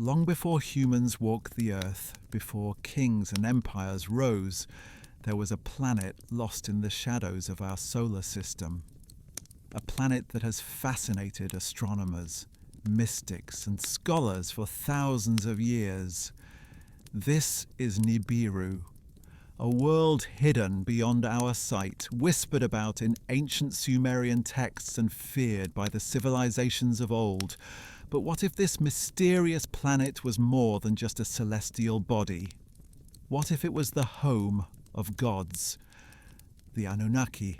Long before humans walked the earth, before kings and empires rose, there was a planet lost in the shadows of our solar system. A planet that has fascinated astronomers, mystics, and scholars for thousands of years. This is Nibiru, a world hidden beyond our sight, whispered about in ancient Sumerian texts and feared by the civilizations of old. But what if this mysterious planet was more than just a celestial body? What if it was the home of gods, the Anunnaki,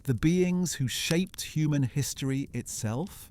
the beings who shaped human history itself?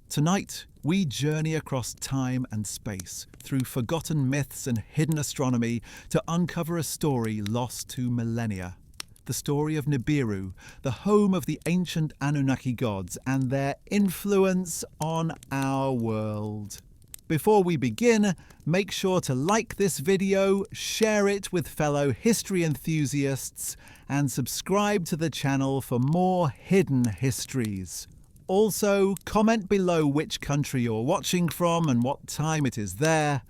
Tonight, we journey across time and space, through forgotten myths and hidden astronomy, to uncover a story lost to millennia. The story of Nibiru, the home of the ancient Anunnaki gods and their influence on our world. Before we begin, make sure to like this video, share it with fellow history enthusiasts, and subscribe to the channel for more hidden histories. Also, comment below which country you're watching from and what time it is there.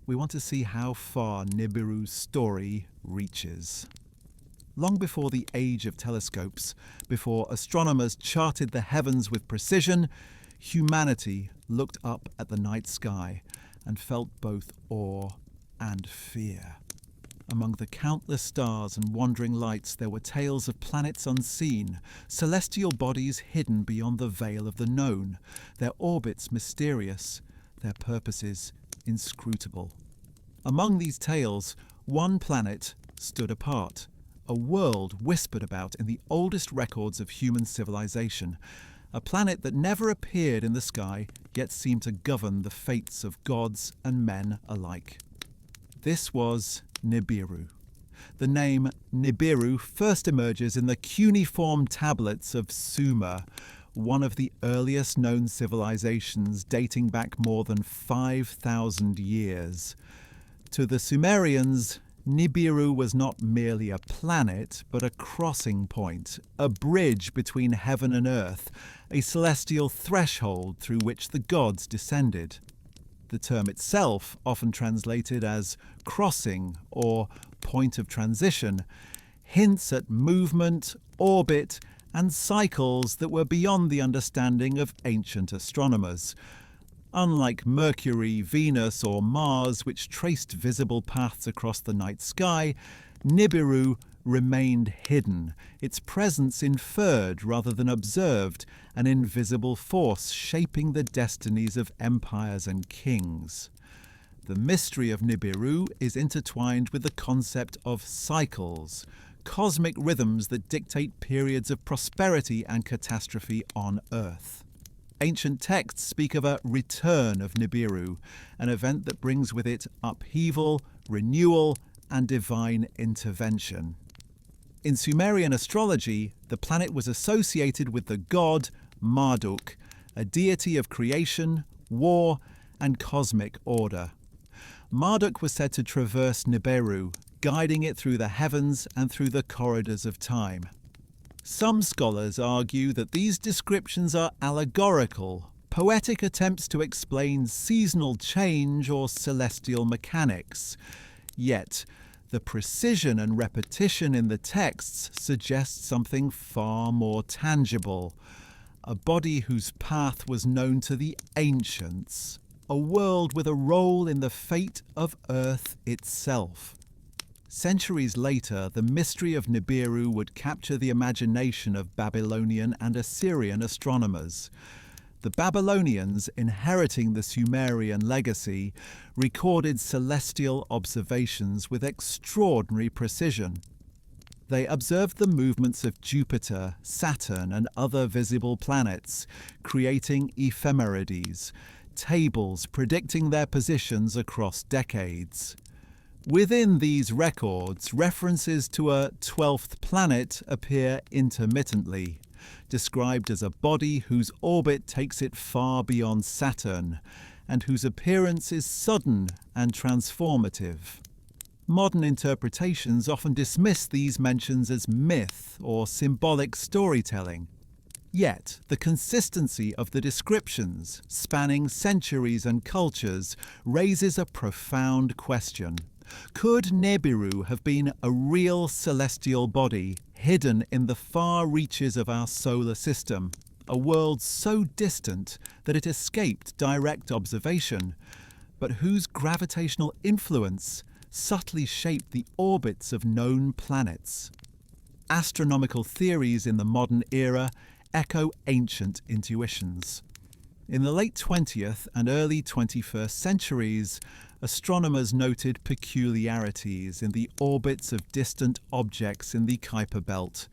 We want to see how far Nibiru's story reaches. Long before the age of telescopes, before astronomers charted the heavens with precision, humanity looked up at the night sky and felt both awe and fear. Among the countless stars and wandering lights, there were tales of planets unseen, celestial bodies hidden beyond the veil of the known, their orbits mysterious, their purposes inscrutable. Among these tales, one planet stood apart, a world whispered about in the oldest records of human civilization, a planet that never appeared in the sky, yet seemed to govern the fates of gods and men alike. This was Nibiru. The name Nibiru first emerges in the cuneiform tablets of Sumer, one of the earliest known civilizations dating back more than 5,000 years. To the Sumerians, Nibiru was not merely a planet, but a crossing point, a bridge between heaven and earth, a celestial threshold through which the gods descended. The term itself, often translated as crossing or point of transition, hints at movement, orbit, and cycles that were beyond the understanding of ancient astronomers. Unlike Mercury, Venus, or Mars, which traced visible paths across the night sky, Nibiru remained hidden, its presence inferred rather than observed, an invisible force shaping the destinies of empires and kings. The mystery of Nibiru is intertwined with the concept of cycles, cosmic rhythms that dictate periods of prosperity and catastrophe on Earth. Ancient texts speak of a return of Nibiru, an event that brings with it upheaval, renewal, and divine intervention. In Sumerian astrology, the planet was associated with the god Marduk, a deity of creation, war, and cosmic order. Marduk was said to traverse Nibiru, guiding it through the heavens and through the corridors of time. Some scholars argue that these descriptions are allegorical, poetic attempts to explain seasonal change or celestial mechanics. Yet, the precision and repetition in the texts suggest something far more tangible, a body whose path was known to the ancients, a world with a role in the fate of Earth itself. Centuries later, the mystery of Nibiru would capture the imagination of Babylonian and Assyrian astronomers. The Babylonians, inheriting the Sumerian legacy, recorded celestial observations with extraordinary precision. They observed the movements of Jupiter, Saturn, and other visible planets, creating ephemerides, tables predicting their positions across decades. Within these records, references to a 12th planet appear intermittently, described as a body whose orbit takes it far beyond Saturn, and whose appearance is sudden and transformative. Modern interpretations often dismiss these mentions as myth or symbolic storytelling. Yet, the consistency of the descriptions, spanning centuries and cultures, raises a profound question. Could Nibiru have been a real celestial body hidden in the far reaches of our solar system, a world so distant that it escaped direct observation, but whose gravitational influence subtly shaped the orbits of known planets? Astronomical theories in the modern era echo ancient intuitions. In the late 20th and early 21st centuries, astronomers noted peculiarities in the orbits of distant objects in the Kuiper Belt,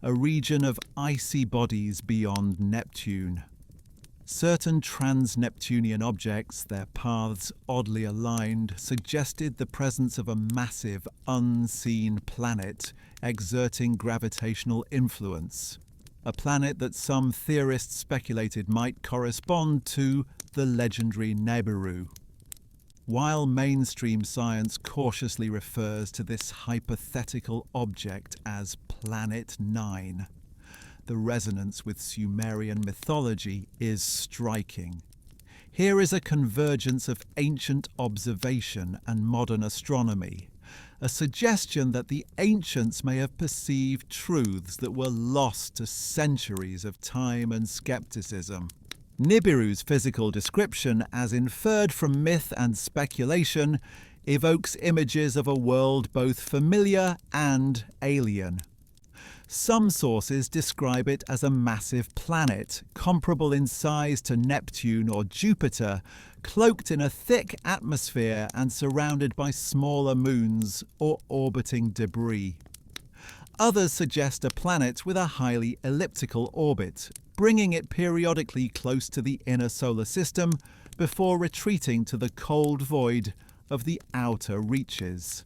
a region of icy bodies beyond Neptune. Certain trans-Neptunian objects, their paths oddly aligned, suggested the presence of a massive, unseen planet exerting gravitational influence. A planet that some theorists speculated might correspond to the legendary Nibiru. While mainstream science cautiously refers to this hypothetical object as Planet 9, the resonance with Sumerian mythology is striking. Here is a convergence of ancient observation and modern astronomy, a suggestion that the ancients may have perceived truths that were lost to centuries of time and skepticism. Nibiru's physical description, as inferred from myth and speculation, evokes images of a world both familiar and alien. Some sources describe it as a massive planet, comparable in size to Neptune or Jupiter, cloaked in a thick atmosphere and surrounded by smaller moons or orbiting debris. Others suggest a planet with a highly elliptical orbit, bringing it periodically close to the inner solar system before retreating to the cold void of the outer reaches.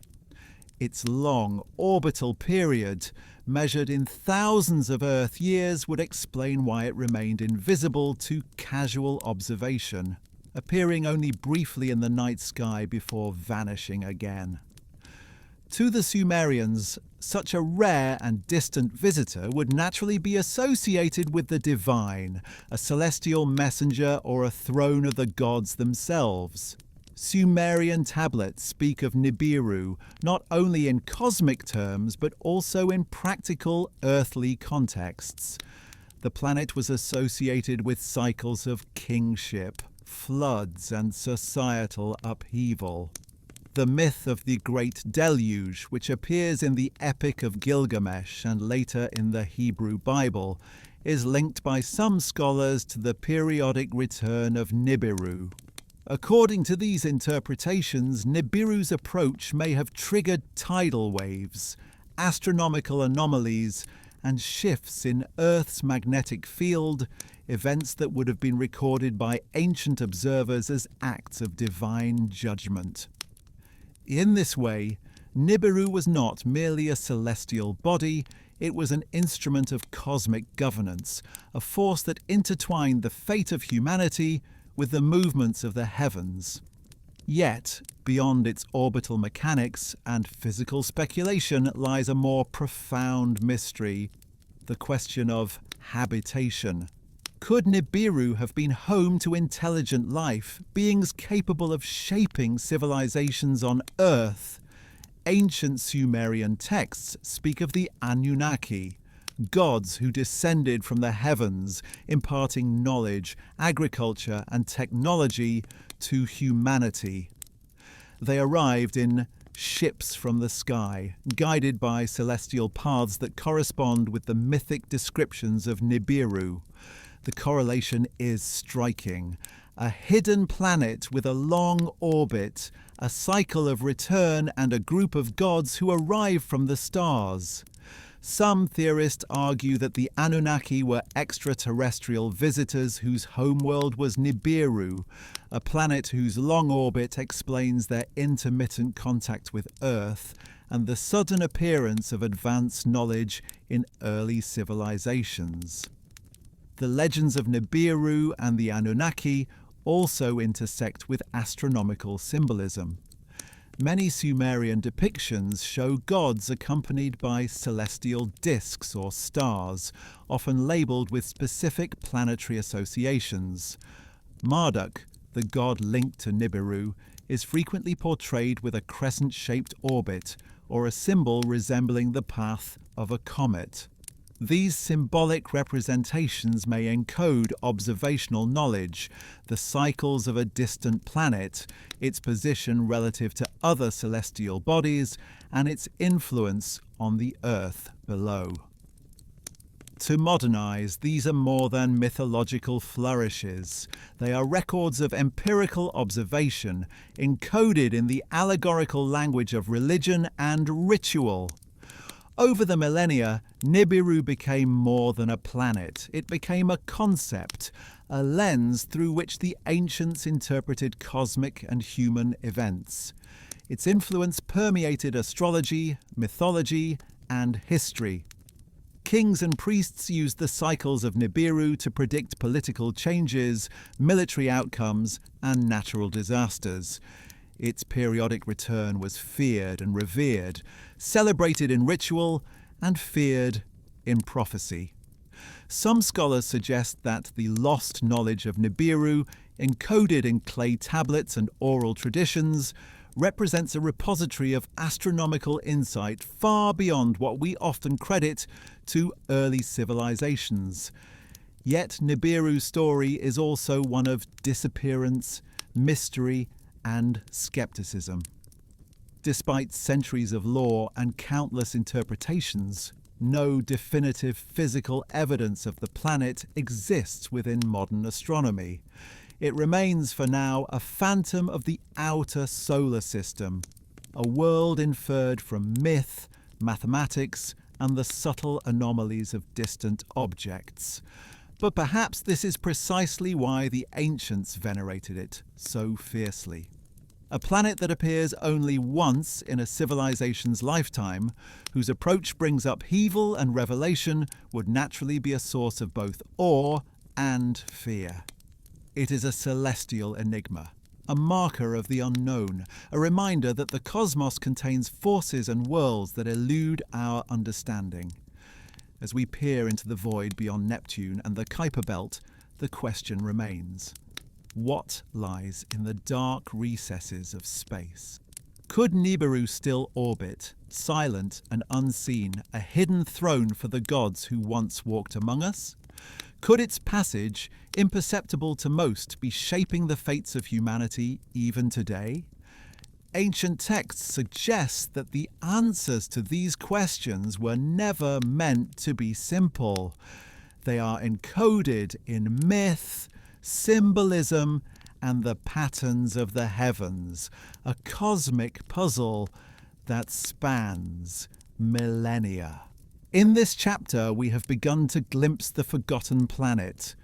Its long orbital period, measured in thousands of Earth years, would explain why it remained invisible to casual observation, appearing only briefly in the night sky before vanishing again. To the Sumerians, such a rare and distant visitor would naturally be associated with the divine, a celestial messenger or a throne of the gods themselves. Sumerian tablets speak of Nibiru not only in cosmic terms but also in practical earthly contexts. The planet was associated with cycles of kingship, floods, and societal upheaval. The myth of the Great Deluge, which appears in the Epic of Gilgamesh and later in the Hebrew Bible, is linked by some scholars to the periodic return of Nibiru. According to these interpretations, Nibiru's approach may have triggered tidal waves, astronomical anomalies, and shifts in Earth's magnetic field, events that would have been recorded by ancient observers as acts of divine judgment. In this way, Nibiru was not merely a celestial body, it was an instrument of cosmic governance, a force that intertwined the fate of humanity with the movements of the heavens. Yet, beyond its orbital mechanics and physical speculation lies a more profound mystery, the question of habitation. Could Nibiru have been home to intelligent life, beings capable of shaping civilizations on Earth? Ancient Sumerian texts speak of the Anunnaki, gods who descended from the heavens, imparting knowledge, agriculture, and technology to humanity. They arrived in ships from the sky, guided by celestial paths that correspond with the mythic descriptions of Nibiru. The correlation is striking. A hidden planet with a long orbit, a cycle of return, and a group of gods who arrive from the stars. Some theorists argue that the Anunnaki were extraterrestrial visitors whose homeworld was Nibiru, a planet whose long orbit explains their intermittent contact with Earth and the sudden appearance of advanced knowledge in early civilizations. The legends of Nibiru and the Anunnaki also intersect with astronomical symbolism. Many Sumerian depictions show gods accompanied by celestial disks or stars, often labelled with specific planetary associations. Marduk, the god linked to Nibiru, is frequently portrayed with a crescent-shaped orbit or a symbol resembling the path of a comet. These symbolic representations may encode observational knowledge, the cycles of a distant planet, its position relative to other celestial bodies, and its influence on the Earth below. To modernize, these are more than mythological flourishes. They are records of empirical observation, encoded in the allegorical language of religion and ritual. Over the millennia, Nibiru became more than a planet. It became a concept, a lens through which the ancients interpreted cosmic and human events. Its influence permeated astrology, mythology, and history. Kings and priests used the cycles of Nibiru to predict political changes, military outcomes, and natural disasters. Its periodic return was feared and revered, celebrated in ritual, and feared in prophecy. Some scholars suggest that the lost knowledge of Nibiru, encoded in clay tablets and oral traditions, represents a repository of astronomical insight far beyond what we often credit to early civilizations. Yet Nibiru's story is also one of disappearance, mystery, and skepticism. Despite centuries of lore and countless interpretations, no definitive physical evidence of the planet exists within modern astronomy. It remains for now a phantom of the outer solar system, a world inferred from myth, mathematics, and the subtle anomalies of distant objects. But perhaps this is precisely why the ancients venerated it so fiercely. A planet that appears only once in a civilization's lifetime, whose approach brings upheaval and revelation, would naturally be a source of both awe and fear. It is a celestial enigma, a marker of the unknown, a reminder that the cosmos contains forces and worlds that elude our understanding. As we peer into the void beyond Neptune and the Kuiper Belt, the question remains: what lies in the dark recesses of space? Could Nibiru still orbit, silent and unseen, a hidden throne for the gods who once walked among us? Could its passage, imperceptible to most, be shaping the fates of humanity even today? Ancient texts suggest that the answers to these questions were never meant to be simple. They are encoded in myth, symbolism, and the patterns of the heavens, a cosmic puzzle that spans millennia. In this chapter, we have begun to glimpse the forgotten planet,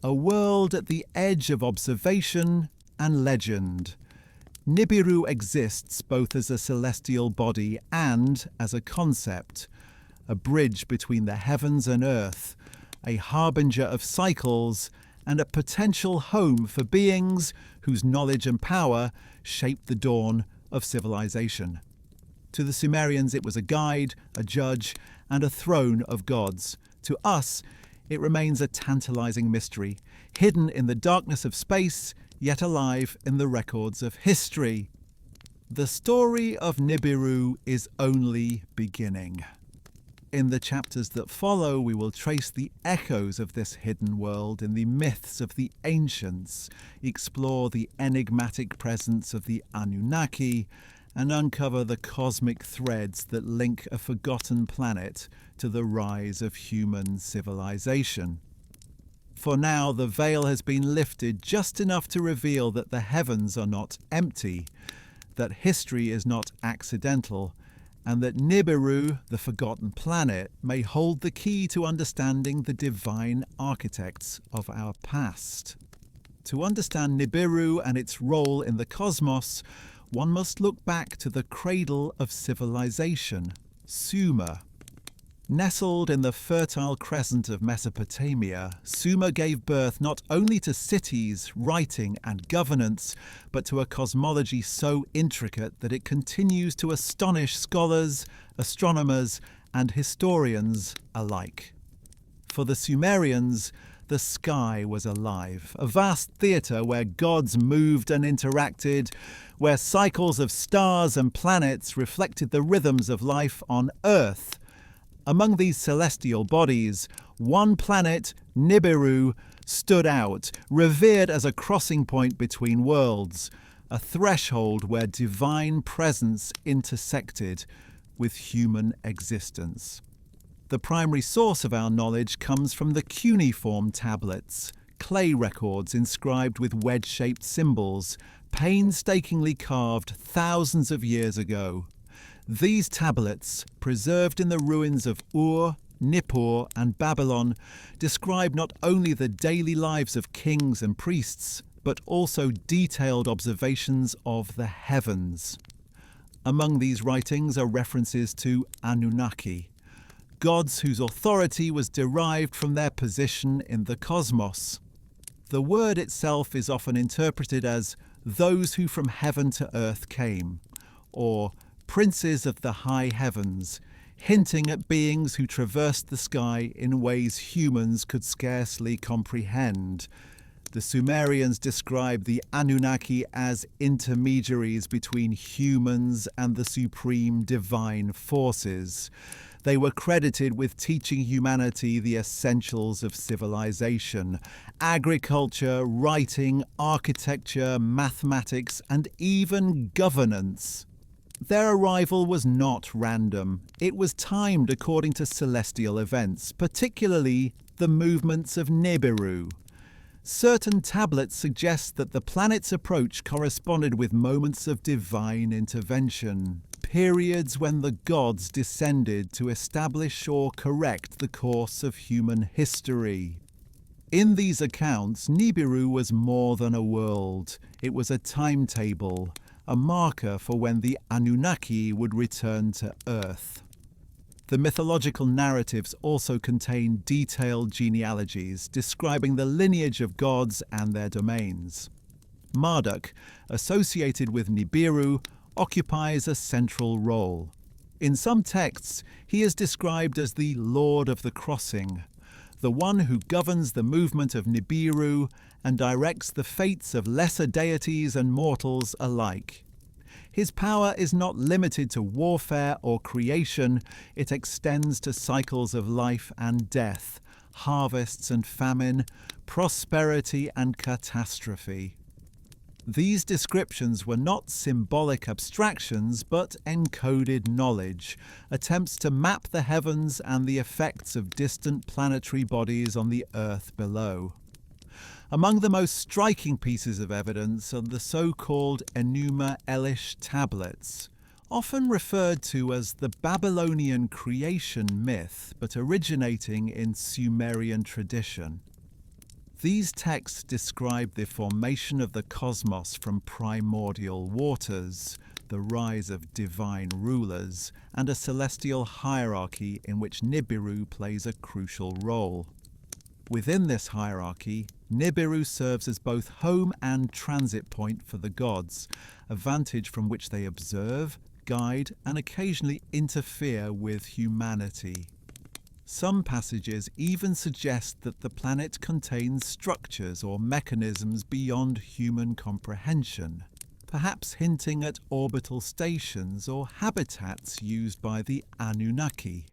a world at the edge of observation and legend. Nibiru exists both as a celestial body and as a concept, a bridge between the heavens and earth, a harbinger of cycles, and a potential home for beings whose knowledge and power shaped the dawn of civilization. To the Sumerians, it was a guide, a judge, and a throne of gods. To us, it remains a tantalizing mystery, hidden in the darkness of space, yet alive in the records of history. The story of Nibiru is only beginning. In the chapters that follow, we will trace the echoes of this hidden world in the myths of the ancients, explore the enigmatic presence of the Anunnaki, and uncover the cosmic threads that link a forgotten planet to the rise of human civilization. For now, the veil has been lifted just enough to reveal that the heavens are not empty, that history is not accidental, and that Nibiru, the forgotten planet, may hold the key to understanding the divine architects of our past. To understand Nibiru and its role in the cosmos, one must look back to the cradle of civilization, Sumer. Nestled in the fertile crescent of Mesopotamia, Sumer gave birth not only to cities, writing, and governance, but to a cosmology so intricate that it continues to astonish scholars, astronomers, and historians alike. For the Sumerians, the sky was alive, a vast theatre where gods moved and interacted, where cycles of stars and planets reflected the rhythms of life on Earth. Among these celestial bodies, one planet, Nibiru, stood out, revered as a crossing point between worlds, a threshold where divine presence intersected with human existence. The primary source of our knowledge comes from the cuneiform tablets, clay records inscribed with wedge-shaped symbols, painstakingly carved thousands of years ago. These tablets, preserved in the ruins of Ur, Nippur, and Babylon, describe not only the daily lives of kings and priests, but also detailed observations of the heavens. Among these writings are references to Anunnaki, gods whose authority was derived from their position in the cosmos. The word itself is often interpreted as those who from heaven to earth came, or princes of the high heavens, hinting at beings who traversed the sky in ways humans could scarcely comprehend. The Sumerians described the Anunnaki as intermediaries between humans and the supreme divine forces. They were credited with teaching humanity the essentials of civilization: agriculture, writing, architecture, mathematics, and even governance. Their arrival was not random. It was timed according to celestial events, particularly the movements of Nibiru. Certain tablets suggest that the planet's approach corresponded with moments of divine intervention, periods when the gods descended to establish or correct the course of human history. In these accounts, Nibiru was more than a world. It was a timetable, a marker for when the Anunnaki would return to Earth. The mythological narratives also contain detailed genealogies describing the lineage of gods and their domains. Marduk, associated with Nibiru, occupies a central role. In some texts, he is described as the Lord of the Crossing, the one who governs the movement of Nibiru and directs the fates of lesser deities and mortals alike. His power is not limited to warfare or creation, it extends to cycles of life and death, harvests and famine, prosperity and catastrophe. These descriptions were not symbolic abstractions, but encoded knowledge, attempts to map the heavens and the effects of distant planetary bodies on the Earth below. Among the most striking pieces of evidence are the so-called Enuma Elish tablets, often referred to as the Babylonian creation myth, but originating in Sumerian tradition. These texts describe the formation of the cosmos from primordial waters, the rise of divine rulers, and a celestial hierarchy in which Nibiru plays a crucial role. Within this hierarchy, Nibiru serves as both home and transit point for the gods, a vantage from which they observe, guide, and occasionally interfere with humanity. Some passages even suggest that the planet contains structures or mechanisms beyond human comprehension, perhaps hinting at orbital stations or habitats used by the Anunnaki.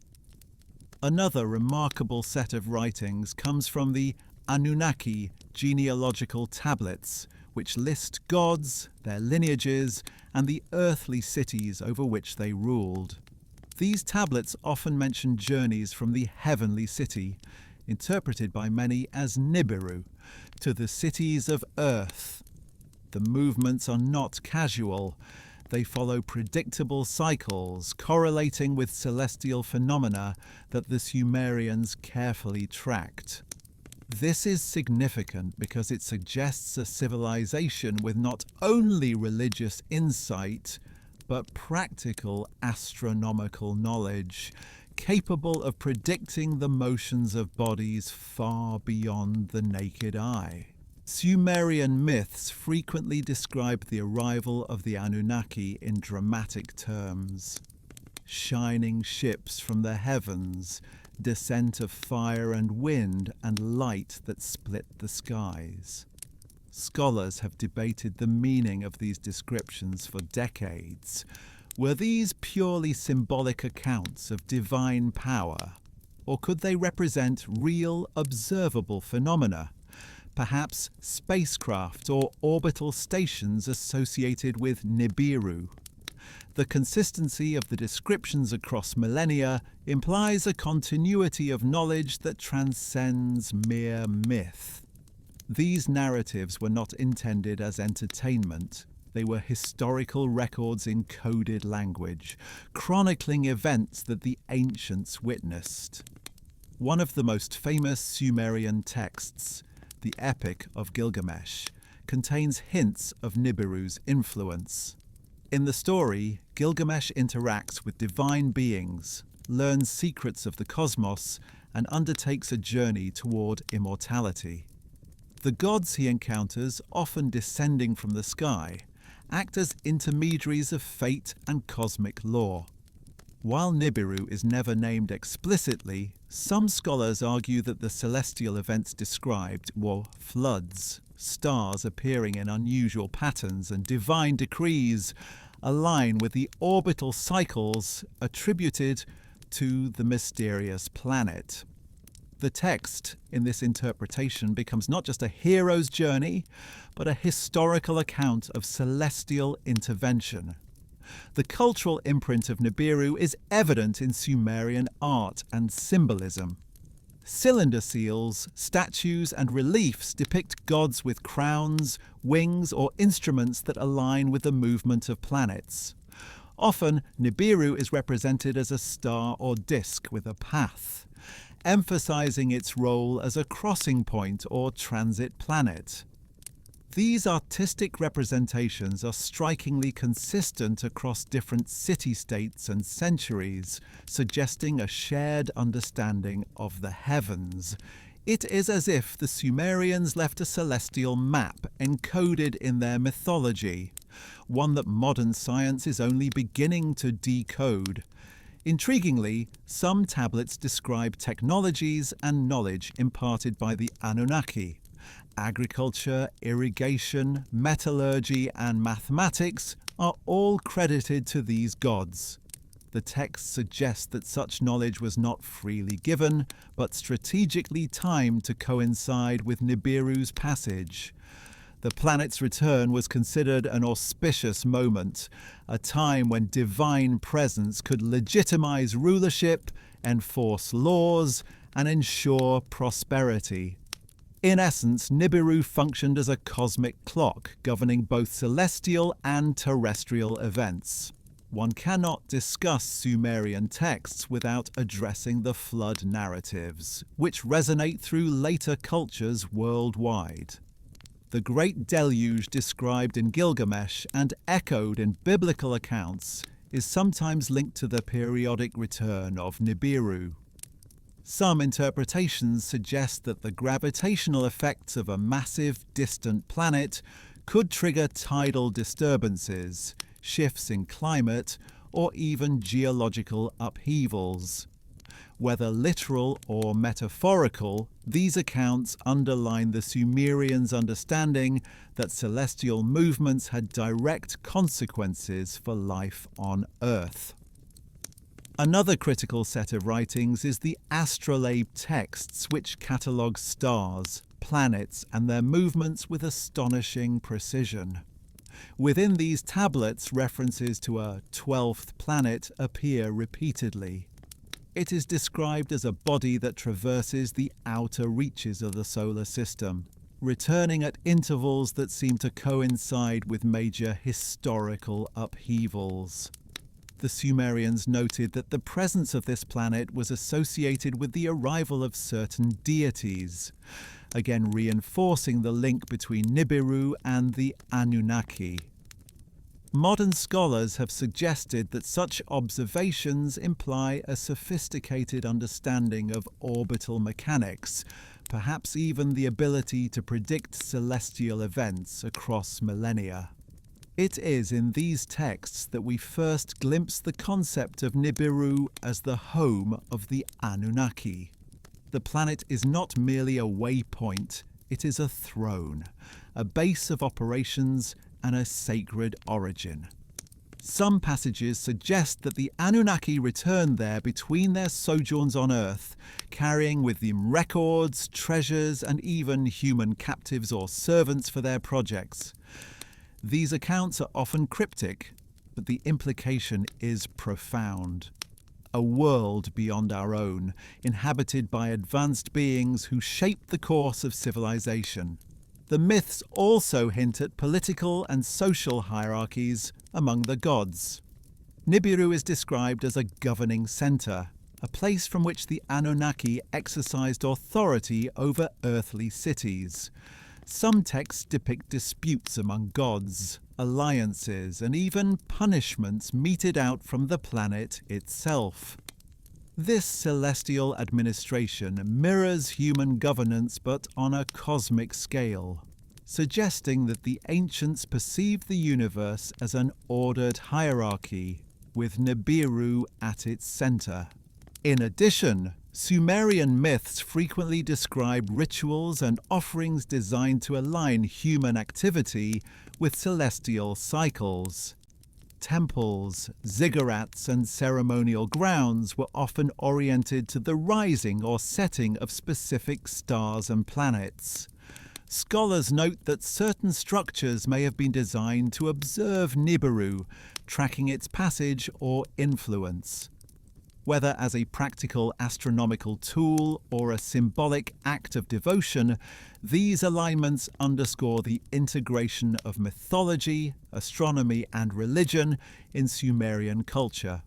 Another remarkable set of writings comes from the Anunnaki genealogical tablets, which list gods, their lineages, and the earthly cities over which they ruled. These tablets often mention journeys from the heavenly city, interpreted by many as Nibiru, to the cities of Earth. The movements are not casual. They follow predictable cycles, correlating with celestial phenomena that the Sumerians carefully tracked. This is significant because it suggests a civilization with not only religious insight, but practical astronomical knowledge, capable of predicting the motions of bodies far beyond the naked eye. Sumerian myths frequently describe the arrival of the Anunnaki in dramatic terms. Shining ships from the heavens, descent of fire and wind, and light that split the skies. Scholars have debated the meaning of these descriptions for decades. Were these purely symbolic accounts of divine power, or could they represent real, observable phenomena? Perhaps spacecraft or orbital stations associated with Nibiru. The consistency of the descriptions across millennia implies a continuity of knowledge that transcends mere myth. These narratives were not intended as entertainment. They were historical records in coded language, chronicling events that the ancients witnessed. One of the most famous Sumerian texts, the Epic of Gilgamesh, contains hints of Nibiru's influence. In the story, Gilgamesh interacts with divine beings, learns secrets of the cosmos, and undertakes a journey toward immortality. The gods he encounters, often descending from the sky, act as intermediaries of fate and cosmic law. While Nibiru is never named explicitly, some scholars argue that the celestial events described were floods, stars appearing in unusual patterns, and divine decrees align with the orbital cycles attributed to the mysterious planet. The text in this interpretation becomes not just a hero's journey, but a historical account of celestial intervention. The cultural imprint of Nibiru is evident in Sumerian art and symbolism. Cylinder seals, statues, and reliefs depict gods with crowns, wings, or instruments that align with the movement of planets. Often, Nibiru is represented as a star or disk with a path, emphasizing its role as a crossing point or transit planet. These artistic representations are strikingly consistent across different city-states and centuries, suggesting a shared understanding of the heavens. It is as if the Sumerians left a celestial map encoded in their mythology, one that modern science is only beginning to decode. Intriguingly, some tablets describe technologies and knowledge imparted by the Anunnaki. Agriculture, irrigation, metallurgy, and mathematics are all credited to these gods. The text suggests that such knowledge was not freely given, but strategically timed to coincide with Nibiru's passage. The planet's return was considered an auspicious moment, a time when divine presence could legitimize rulership, enforce laws, and ensure prosperity. In essence, Nibiru functioned as a cosmic clock, governing both celestial and terrestrial events. One cannot discuss Sumerian texts without addressing the flood narratives, which resonate through later cultures worldwide. The Great Deluge described in Gilgamesh and echoed in biblical accounts is sometimes linked to the periodic return of Nibiru. Some interpretations suggest that the gravitational effects of a massive, distant planet could trigger tidal disturbances, shifts in climate, or even geological upheavals. Whether literal or metaphorical, these accounts underline the Sumerians' understanding that celestial movements had direct consequences for life on Earth. Another critical set of writings is the astrolabe texts, which catalogue stars, planets, and their movements with astonishing precision. Within these tablets, references to a 12th planet appear repeatedly. It is described as a body that traverses the outer reaches of the solar system, returning at intervals that seem to coincide with major historical upheavals. The Sumerians noted that the presence of this planet was associated with the arrival of certain deities, again reinforcing the link between Nibiru and the Anunnaki. Modern scholars have suggested that such observations imply a sophisticated understanding of orbital mechanics, perhaps even the ability to predict celestial events across millennia. It is in these texts that we first glimpse the concept of Nibiru as the home of the Anunnaki. The planet is not merely a waypoint, it is a throne, a base of operations, and a sacred origin. Some passages suggest that the Anunnaki returned there between their sojourns on Earth, carrying with them records, treasures, and even human captives or servants for their projects. These accounts are often cryptic, but the implication is profound. A world beyond our own, inhabited by advanced beings who shape the course of civilization. The myths also hint at political and social hierarchies among the gods. Nibiru is described as a governing centre, a place from which the Anunnaki exercised authority over earthly cities. Some texts depict disputes among gods, alliances, and even punishments meted out from the planet itself. This celestial administration mirrors human governance but on a cosmic scale, suggesting that the ancients perceived the universe as an ordered hierarchy, with Nibiru at its centre. In addition, Sumerian myths frequently describe rituals and offerings designed to align human activity with celestial cycles. Temples, ziggurats, and ceremonial grounds were often oriented to the rising or setting of specific stars and planets. Scholars note that certain structures may have been designed to observe Nibiru, tracking its passage or influence. Whether as a practical astronomical tool or a symbolic act of devotion, these alignments underscore the integration of mythology, astronomy, and religion in Sumerian culture.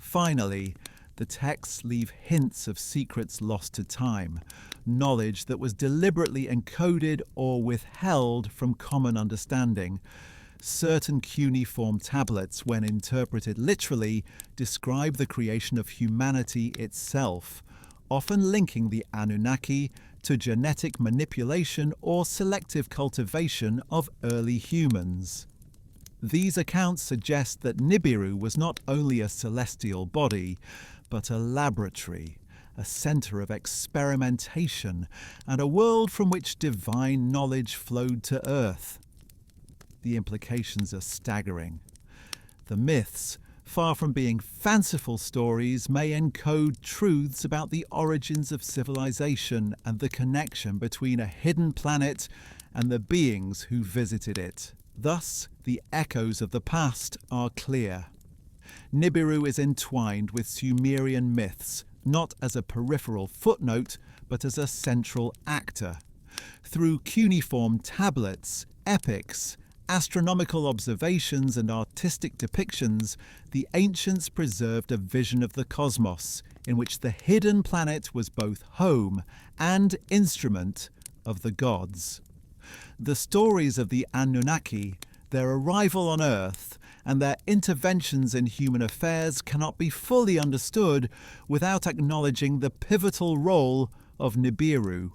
Finally, the texts leave hints of secrets lost to time, knowledge that was deliberately encoded or withheld from common understanding. Certain cuneiform tablets, when interpreted literally, describe the creation of humanity itself, often linking the Anunnaki to genetic manipulation or selective cultivation of early humans. These accounts suggest that Nibiru was not only a celestial body, but a laboratory, a centre of experimentation, and a world from which divine knowledge flowed to Earth. The implications are staggering. The myths, far from being fanciful stories, may encode truths about the origins of civilization and the connection between a hidden planet and the beings who visited it. Thus, the echoes of the past are clear. Nibiru is entwined with Sumerian myths, not as a peripheral footnote, but as a central actor. Through cuneiform tablets, epics, astronomical observations, and artistic depictions, the ancients preserved a vision of the cosmos in which the hidden planet was both home and instrument of the gods. The stories of the Anunnaki, their arrival on Earth, and their interventions in human affairs cannot be fully understood without acknowledging the pivotal role of Nibiru.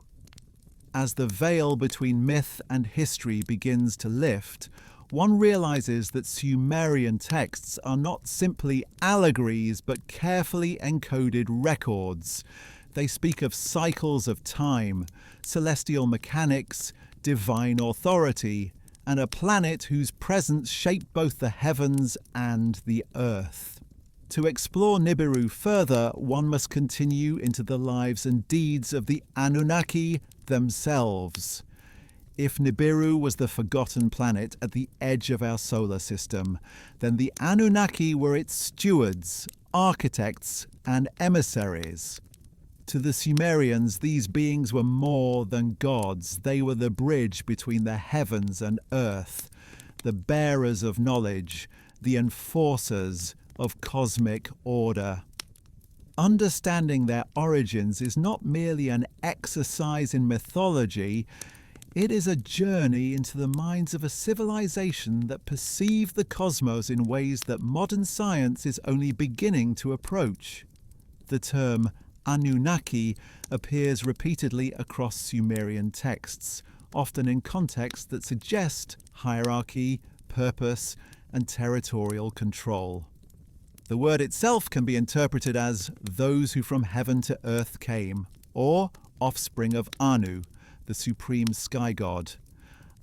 As the veil between myth and history begins to lift, one realizes that Sumerian texts are not simply allegories but carefully encoded records. They speak of cycles of time, celestial mechanics, divine authority, and a planet whose presence shaped both the heavens and the earth. To explore Nibiru further, one must continue into the lives and deeds of the Anunnaki themselves. If Nibiru was the forgotten planet at the edge of our solar system, then the Anunnaki were its stewards, architects, and emissaries. To the Sumerians, these beings were more than gods. They were the bridge between the heavens and earth, the bearers of knowledge, the enforcers of cosmic order. Understanding their origins is not merely an exercise in mythology, It is a journey into the minds of a civilization that perceive the cosmos in ways that modern science is only beginning to approach. The term Anunnaki appears repeatedly across Sumerian texts, often in contexts that suggest hierarchy, purpose, and territorial control. The word itself can be interpreted as those who from heaven to earth came, or offspring of Anu, the supreme sky god.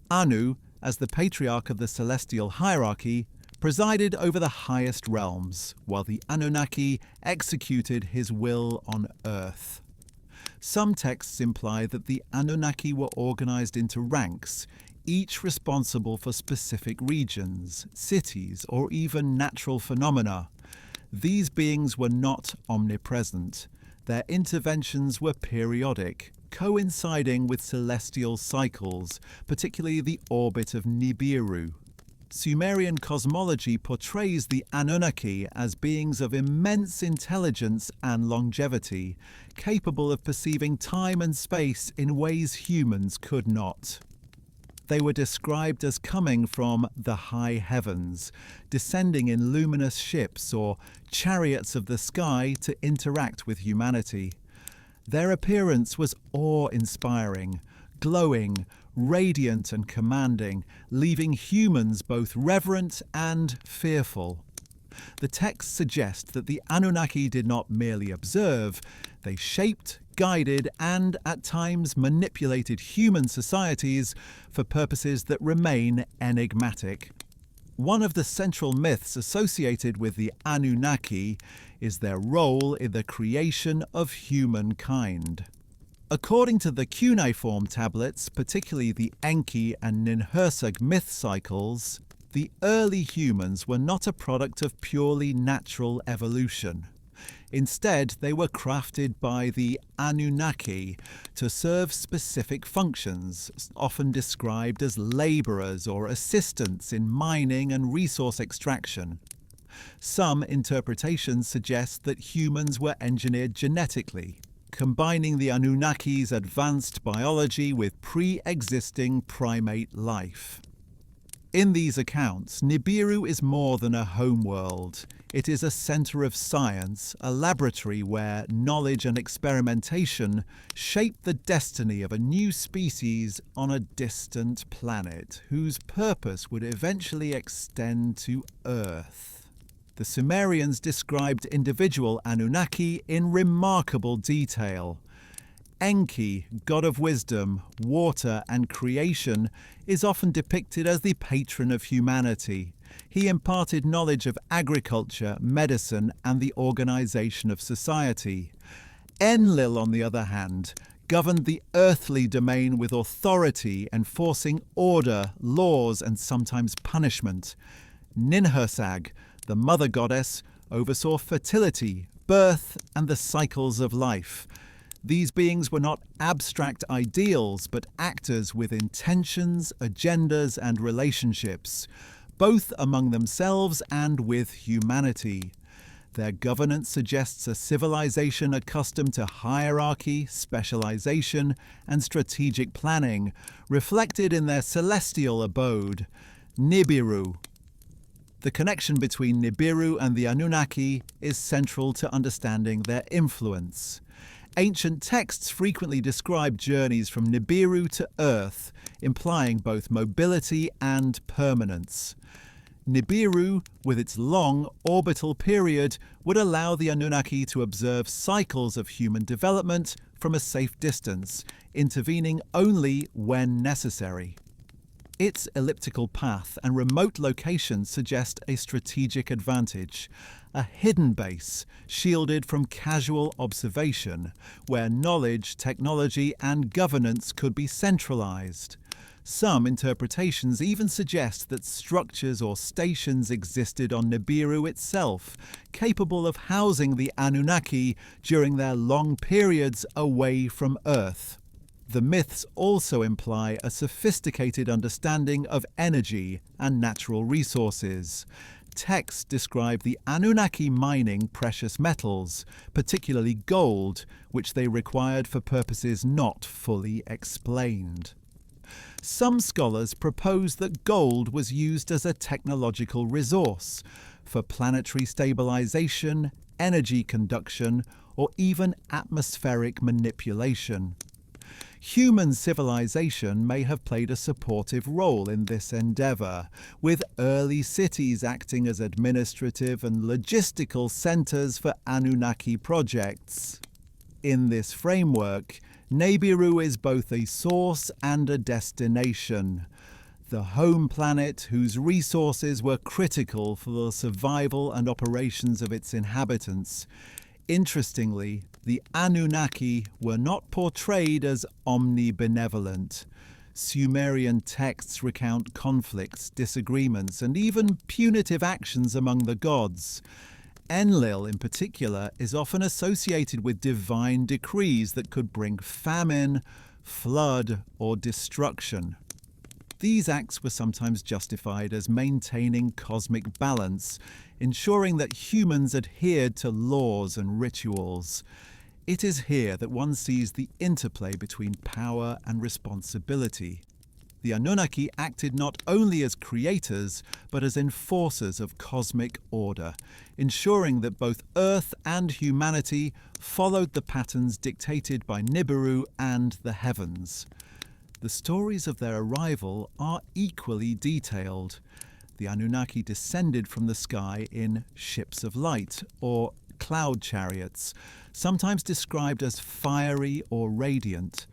Anu, as the patriarch of the celestial hierarchy, presided over the highest realms, while the Anunnaki executed his will on earth. Some texts imply that the Anunnaki were organized into ranks, each responsible for specific regions, cities, or even natural phenomena. These beings were not omnipresent. Their interventions were periodic, coinciding with celestial cycles, particularly the orbit of Nibiru. Sumerian cosmology portrays the Anunnaki as beings of immense intelligence and longevity, capable of perceiving time and space in ways humans could not. They were described as coming from the high heavens, descending in luminous ships or chariots of the sky to interact with humanity. Their appearance was awe-inspiring, glowing, radiant and commanding, leaving humans both reverent and fearful. The texts suggest that the Anunnaki did not merely observe, they shaped, guided, and at times manipulated human societies for purposes that remain enigmatic. One of the central myths associated with the Anunnaki is their role in the creation of humankind. According to the cuneiform tablets, particularly the Enki and Ninhursag myth cycles, the early humans were not a product of purely natural evolution. Instead, they were crafted by the Anunnaki to serve specific functions, often described as laborers or assistants in mining and resource extraction. Some interpretations suggest that humans were engineered genetically, combining the Anunnaki's advanced biology with pre-existing primate life. In these accounts, Nibiru is more than a homeworld. It is a centre of science, a laboratory where knowledge and experimentation shape the destiny of a new species on a distant planet, whose purpose would eventually extend to Earth. The Sumerians described individual Anunnaki in remarkable detail. Enki, god of wisdom, water and creation, is often depicted as the patron of humanity. He imparted knowledge of agriculture, medicine, and the organization of society. Enlil, on the other hand, governed the earthly domain with authority, enforcing order, laws, and sometimes punishment. Ninhursag, the mother goddess, oversaw fertility, birth, and the cycles of life. These beings were not abstract ideals, but actors with intentions, agendas, and relationships, both among themselves and with humanity. Their governance suggests a civilization accustomed to hierarchy, specialization, and strategic planning, reflected in their celestial abode, Nibiru. The connection between Nibiru and the Anunnaki is central to understanding their influence. Ancient texts frequently describe journeys from Nibiru to Earth, implying both mobility and permanence. Nibiru, with its long orbital period, would allow the Anunnaki to observe cycles of human development from a safe distance, intervening only when necessary. Its elliptical path and remote location suggest a strategic advantage, a hidden base shielded from casual observation, where knowledge, technology, and governance could be centralized. Some interpretations even suggest that structures or stations existed on Nibiru itself, capable of housing the Anunnaki during their long periods away from Earth. The myths also imply a sophisticated understanding of energy and natural resources. Texts describe the Anunnaki mining precious metals, particularly gold, which they required for purposes not fully explained. Some scholars propose that gold was used as a technological resource for planetary stabilization, energy conduction, or even atmospheric manipulation. Human civilization may have played a supportive role in this endeavor, with early cities acting as administrative and logistical centers for Anunnaki projects. In this framework, Nibiru is both a source and a destination, the home planet whose resources were critical for the survival and operations of its inhabitants. Interestingly, the Anunnaki were not portrayed as omnibenevolent. Sumerian texts recount conflicts, disagreements, and even punitive actions among the gods. Enlil, in particular, is often associated with divine decrees that could bring famine, flood, or destruction. These acts were sometimes justified as maintaining cosmic balance, ensuring that humans adhered to laws and rituals. It is here that one sees the interplay between power and responsibility. The Anunnaki acted not only as creators, but as enforcers of cosmic order, ensuring that both Earth and humanity followed the patterns dictated by Nibiru and the heavens. The stories of their arrival are equally detailed. The Anunnaki descended from the sky in ships of light, or cloud chariots, sometimes described as fiery or radiant.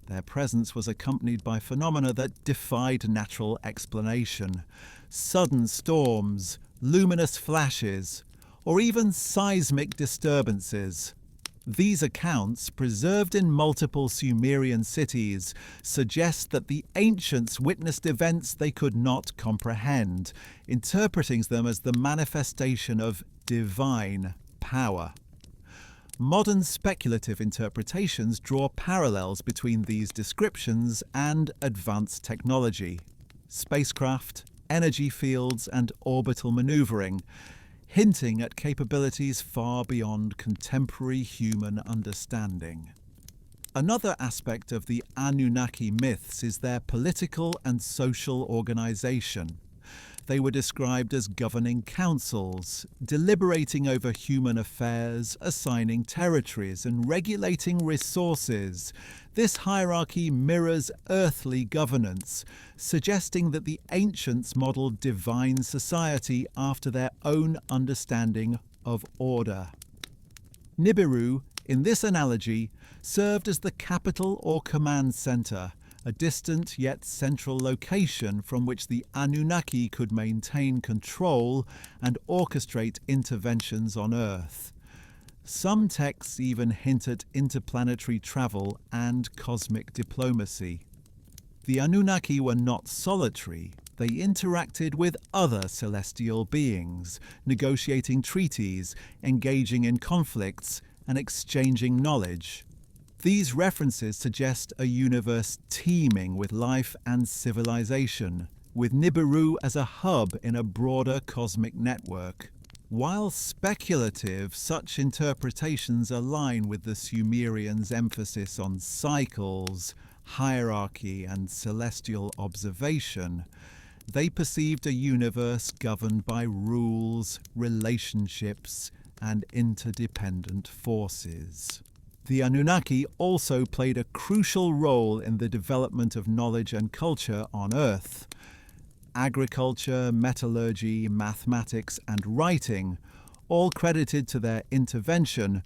Their presence was accompanied by phenomena that defied natural explanation: sudden storms, luminous flashes, or even seismic disturbances. These accounts, preserved in multiple Sumerian cities, suggest that the ancients witnessed events they could not comprehend, interpreting them as the manifestation of divine power. Modern speculative interpretations draw parallels between these descriptions and advanced technology: spacecraft, energy fields, and orbital maneuvering, hinting at capabilities far beyond contemporary human understanding. Another aspect of the Anunnaki myths is their political and social organization. They were described as governing councils, deliberating over human affairs, assigning territories, and regulating resources. This hierarchy mirrors earthly governance, suggesting that the ancients modeled divine society after their own understanding of order. Nibiru, in this analogy, served as the capital or command center, a distant yet central location from which the Anunnaki could maintain control and orchestrate interventions on Earth. Some texts even hint at interplanetary travel and cosmic diplomacy. The Anunnaki were not solitary. They interacted with other celestial beings, negotiating treaties, engaging in conflicts, and exchanging knowledge. These references suggest a universe teeming with life and civilization, with Nibiru as a hub in a broader cosmic network. While speculative, such interpretations align with the Sumerians' emphasis on cycles, hierarchy, and celestial observation. They perceived a universe governed by rules, relationships, and interdependent forces. The Anunnaki also played a crucial role in the development of knowledge and culture on Earth. Agriculture, metallurgy, mathematics, and writing, all credited to their intervention,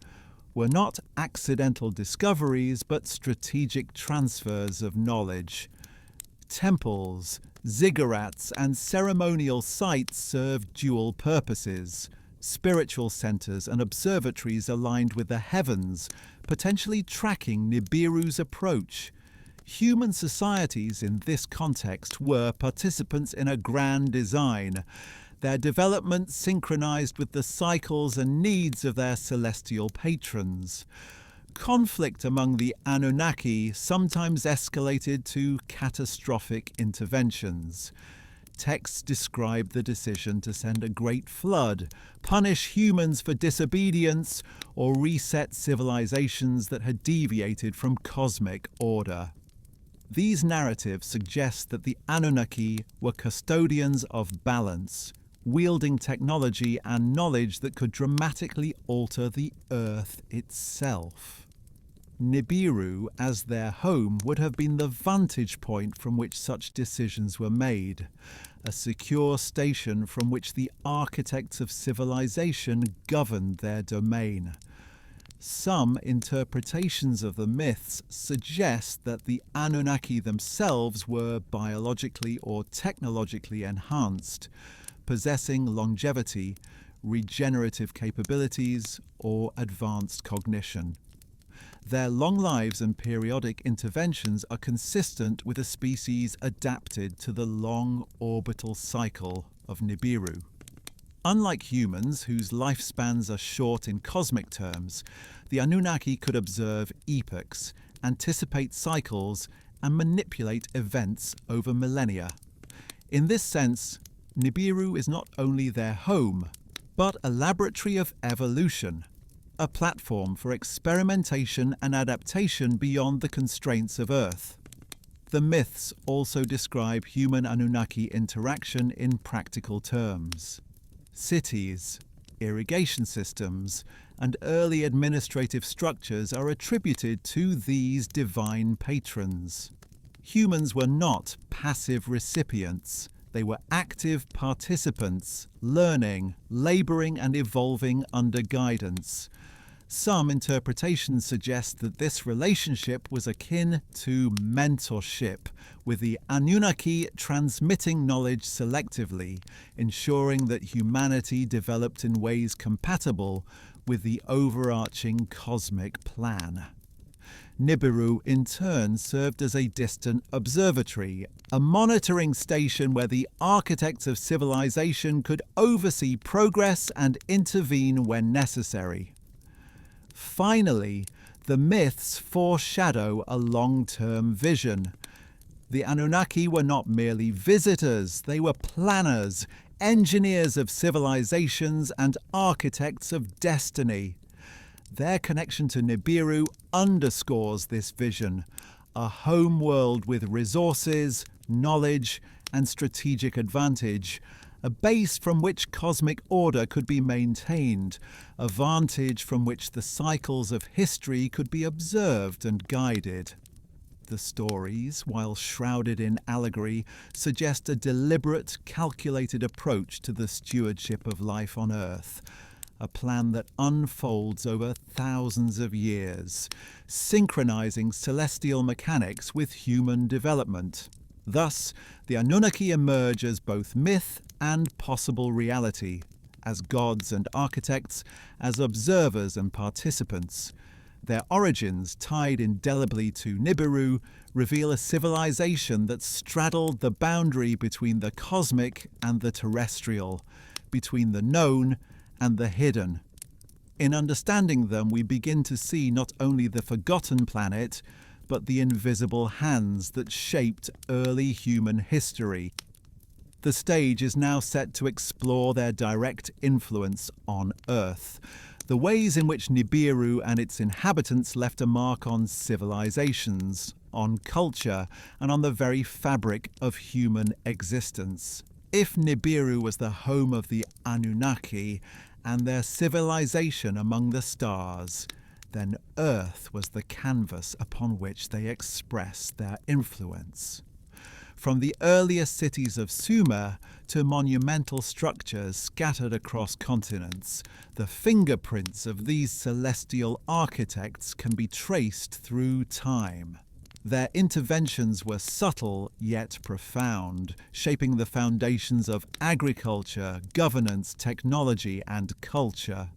were not accidental discoveries but strategic transfers of knowledge. Temples, ziggurats, and ceremonial sites served dual purposes: spiritual centers and observatories aligned with the heavens, potentially tracking Nibiru's approach. Human societies in this context were participants in a grand design, their development synchronized with the cycles and needs of their celestial patrons. Conflict among the Anunnaki sometimes escalated to catastrophic interventions. Texts describe the decision to send a great flood, punish humans for disobedience, or reset civilizations that had deviated from cosmic order. These narratives suggest that the Anunnaki were custodians of balance, wielding technology and knowledge that could dramatically alter the Earth itself. Nibiru, as their home, would have been the vantage point from which such decisions were made, a secure station from which the architects of civilization governed their domain. Some interpretations of the myths suggest that the Anunnaki themselves were biologically or technologically enhanced, possessing longevity, regenerative capabilities, or advanced cognition. Their long lives and periodic interventions are consistent with a species adapted to the long orbital cycle of Nibiru. Unlike humans, whose lifespans are short in cosmic terms, the Anunnaki could observe epochs, anticipate cycles, and manipulate events over millennia. In this sense, Nibiru is not only their home, but a laboratory of evolution, a platform for experimentation and adaptation beyond the constraints of Earth. The myths also describe human-Anunnaki interaction in practical terms. Cities, irrigation systems, and early administrative structures are attributed to these divine patrons. Humans were not passive recipients. They were active participants, learning, laboring, and evolving under guidance. Some interpretations suggest that this relationship was akin to mentorship, with the Anunnaki transmitting knowledge selectively, ensuring that humanity developed in ways compatible with the overarching cosmic plan. Nibiru, in turn, served as a distant observatory, a monitoring station where the architects of civilization could oversee progress and intervene when necessary. Finally, the myths foreshadow a long-term vision. The Anunnaki were not merely visitors, they were planners, engineers of civilizations, and architects of destiny. Their connection to Nibiru underscores this vision, a home world with resources, knowledge, and strategic advantage, a base from which cosmic order could be maintained, a vantage from which the cycles of history could be observed and guided. The stories, while shrouded in allegory, suggest a deliberate, calculated approach to the stewardship of life on Earth, a plan that unfolds over thousands of years, synchronizing celestial mechanics with human development. Thus, the Anunnaki emerge as both myth and possible reality, as gods and architects, as observers and participants. Their origins, tied indelibly to Nibiru, reveal a civilization that straddled the boundary between the cosmic and the terrestrial, between the known and the hidden. In understanding them, we begin to see not only the forgotten planet, but the invisible hands that shaped early human history. The stage is now set to explore their direct influence on Earth, the ways in which Nibiru and its inhabitants left a mark on civilizations, on culture, and on the very fabric of human existence. If Nibiru was the home of the Anunnaki and their civilization among the stars, then Earth was the canvas upon which they expressed their influence. From the earliest cities of Sumer to monumental structures scattered across continents, the fingerprints of these celestial architects can be traced through time. Their interventions were subtle yet profound, shaping the foundations of agriculture, governance, technology, and culture.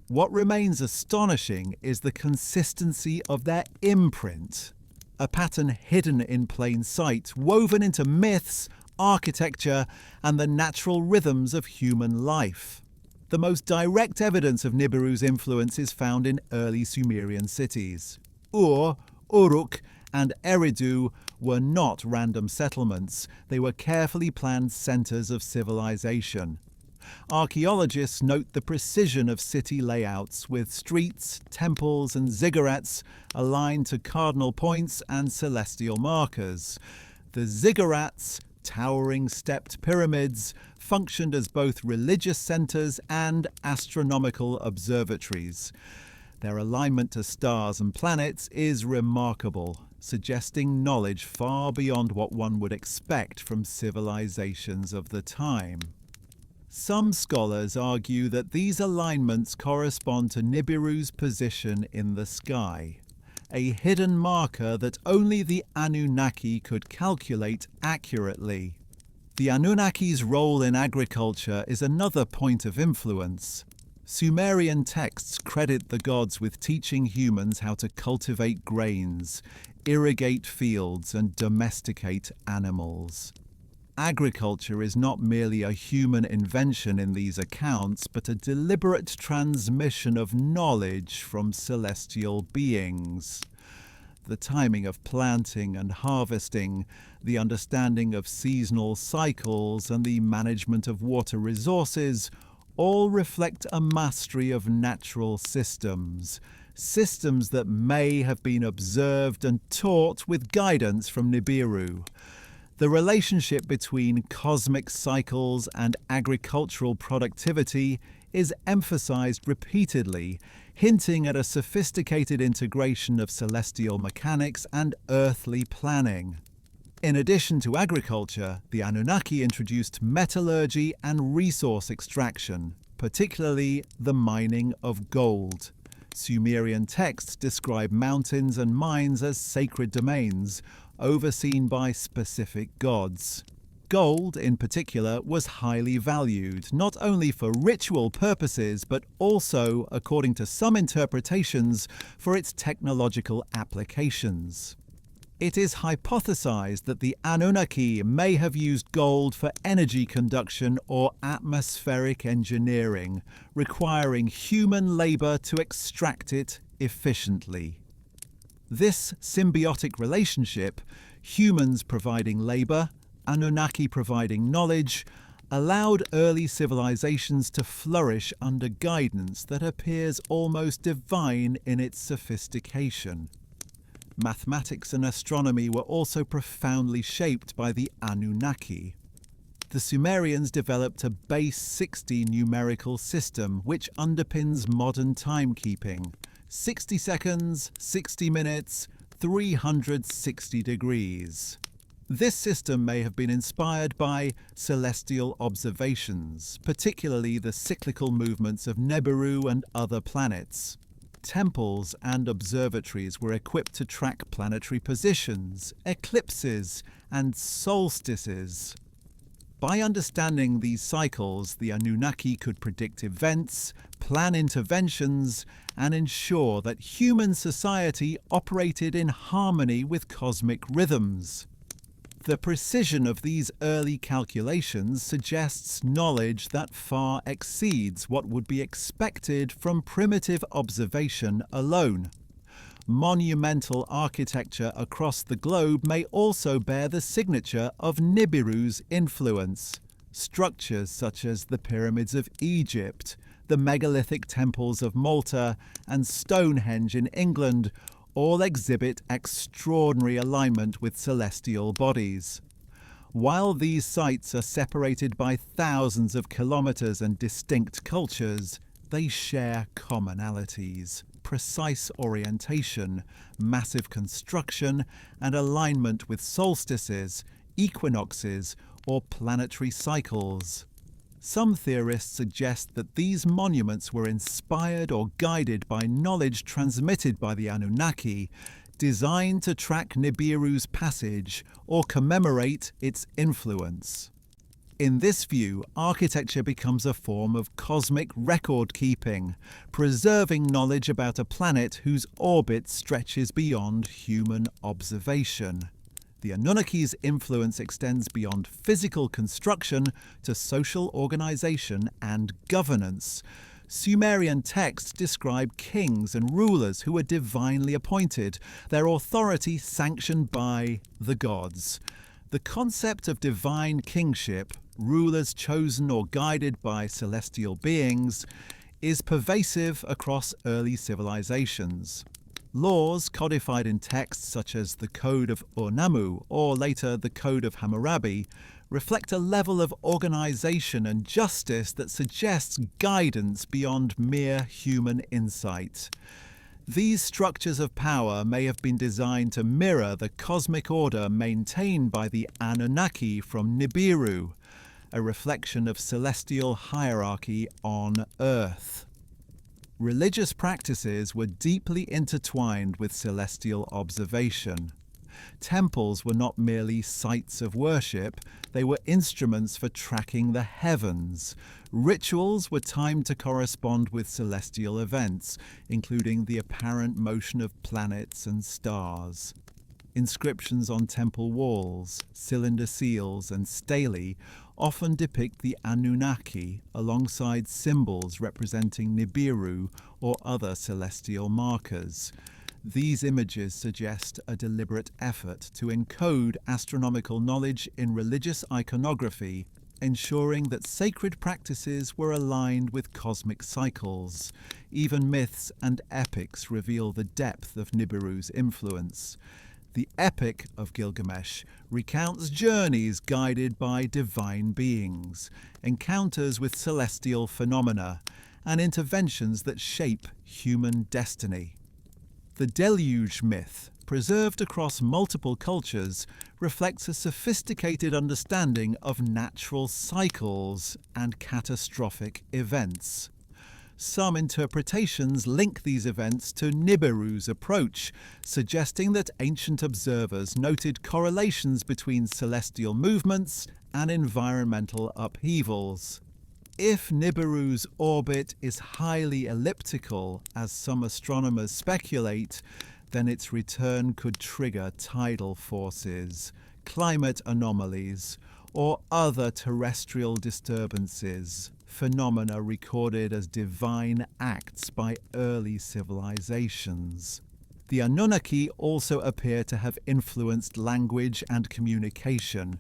What remains astonishing is the consistency of their imprint, a pattern hidden in plain sight, woven into myths, architecture, and the natural rhythms of human life. The most direct evidence of Nibiru's influence is found in early Sumerian cities. Ur, Uruk, and Eridu were not random settlements. They were carefully planned centers of civilization. Archaeologists note the precision of city layouts, with streets, temples, and ziggurats aligned to cardinal points and celestial markers. The ziggurats, towering stepped pyramids, functioned as both religious centers and astronomical observatories. Their alignment to stars and planets is remarkable, suggesting knowledge far beyond what one would expect from civilizations of the time. Some scholars argue that these alignments correspond to Nibiru's position in the sky, a hidden marker that only the Anunnaki could calculate accurately. The Anunnaki's role in agriculture is another point of influence. Sumerian texts credit the gods with teaching humans how to cultivate grains, irrigate fields, and domesticate animals. Agriculture is not merely a human invention in these accounts, but a deliberate transmission of knowledge from celestial beings. The timing of planting and harvesting, the understanding of seasonal cycles, and the management of water resources all reflect a mastery of natural systems, systems that may have been observed and taught with guidance from Nibiru. The relationship between cosmic cycles and agricultural productivity is emphasized repeatedly, hinting at a sophisticated integration of celestial mechanics and earthly planning. In addition to agriculture, the Anunnaki introduced metallurgy and resource extraction, particularly the mining of gold. Sumerian texts describe mountains and mines as sacred domains, overseen by specific gods. Gold, in particular, was highly valued, not only for ritual purposes, but also, according to some interpretations, for its technological applications. It is hypothesized that the Anunnaki may have used gold for energy conduction or atmospheric engineering, requiring human labor to extract it efficiently. This symbiotic relationship, humans providing labor, Anunnaki providing knowledge, allowed early civilizations to flourish under guidance that appears almost divine in its sophistication. Mathematics and astronomy were also profoundly shaped by the Anunnaki. The Sumerians developed a base 60 numerical system which underpins modern timekeeping: 60 seconds, 60 minutes, 360 degrees. This system may have been inspired by celestial observations, particularly the cyclical movements of Nibiru and other planets. Temples and observatories were equipped to track planetary positions, eclipses, and solstices. By understanding these cycles, the Anunnaki could predict events, plan interventions, and ensure that human society operated in harmony with cosmic rhythms. The precision of these early calculations suggests knowledge that far exceeds what would be expected from primitive observation alone. Monumental architecture across the globe may also bear the signature of Nibiru's influence. Structures such as the pyramids of Egypt, the megalithic temples of Malta, and Stonehenge in England all exhibit extraordinary alignment with celestial bodies. While these sites are separated by thousands of kilometers and distinct cultures, they share commonalities: precise orientation, massive construction, and alignment with solstices, equinoxes, or planetary cycles. Some theorists suggest that these monuments were inspired or guided by knowledge transmitted by the Anunnaki, designed to track Nibiru's passage or commemorate its influence. In this view, architecture becomes a form of cosmic record-keeping, preserving knowledge about a planet whose orbit stretches beyond human observation. The Anunnaki's influence extends beyond physical construction to social organization and governance. Sumerian texts describe kings and rulers who were divinely appointed, their authority sanctioned by the gods. The concept of divine kingship, rulers chosen or guided by celestial beings, is pervasive across early civilizations. Laws codified in texts such as the Code of Ur-Nammu or later the Code of Hammurabi reflect a level of organization and justice that suggests guidance beyond mere human insight. These structures of power may have been designed to mirror the cosmic order maintained by the Anunnaki from Nibiru, a reflection of celestial hierarchy on Earth. Religious practices were deeply intertwined with celestial observation. Temples were not merely sites of worship, they were instruments for tracking the heavens. Rituals were timed to correspond with celestial events, including the apparent motion of planets and stars. Inscriptions on temple walls, cylinder seals, and stelae often depict the Anunnaki alongside symbols representing Nibiru or other celestial markers. These images suggest a deliberate effort to encode astronomical knowledge in religious iconography, ensuring that sacred practices were aligned with cosmic cycles. Even myths and epics reveal the depth of Nibiru's influence. The Epic of Gilgamesh recounts journeys guided by divine beings, encounters with celestial phenomena, and interventions that shape human destiny. The Deluge myth, preserved across multiple cultures, reflects a sophisticated understanding of natural cycles and catastrophic events. Some interpretations link these events to Nibiru's approach, suggesting that ancient observers noted correlations between celestial movements and environmental upheavals. If Nibiru's orbit is highly elliptical, as some astronomers speculate, then its return could trigger tidal forces, climate anomalies, or other terrestrial disturbances, phenomena recorded as divine acts by early civilizations. The Anunnaki also appear to have influenced language and communication.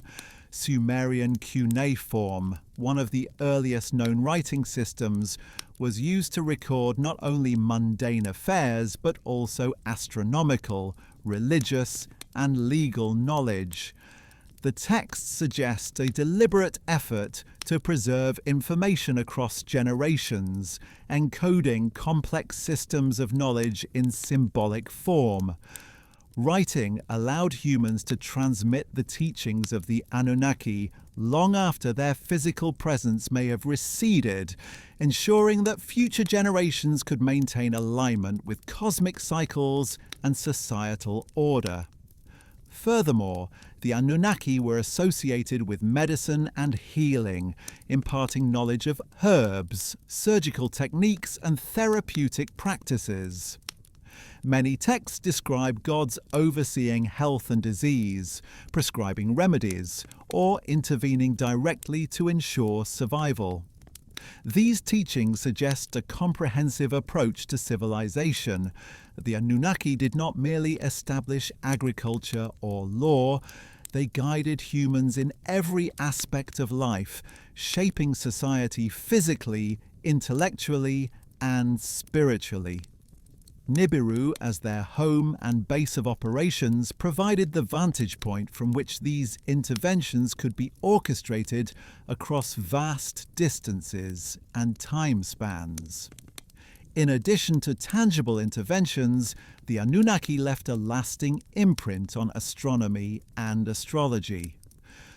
Sumerian cuneiform, one of the earliest known writing systems, was used to record not only mundane affairs but also astronomical, religious, and legal knowledge. The text suggests a deliberate effort to preserve information across generations, encoding complex systems of knowledge in symbolic form. Writing allowed humans to transmit the teachings of the Anunnaki long after their physical presence may have receded, ensuring that future generations could maintain alignment with cosmic cycles and societal order. Furthermore, the Anunnaki were associated with medicine and healing, imparting knowledge of herbs, surgical techniques, and therapeutic practices. Many texts describe gods overseeing health and disease, prescribing remedies, or intervening directly to ensure survival. These teachings suggest a comprehensive approach to civilization. The Anunnaki did not merely establish agriculture or law, they guided humans in every aspect of life, shaping society physically, intellectually, and spiritually. Nibiru, as their home and base of operations, provided the vantage point from which these interventions could be orchestrated across vast distances and time spans. In addition to tangible interventions, the Anunnaki left a lasting imprint on astronomy and astrology.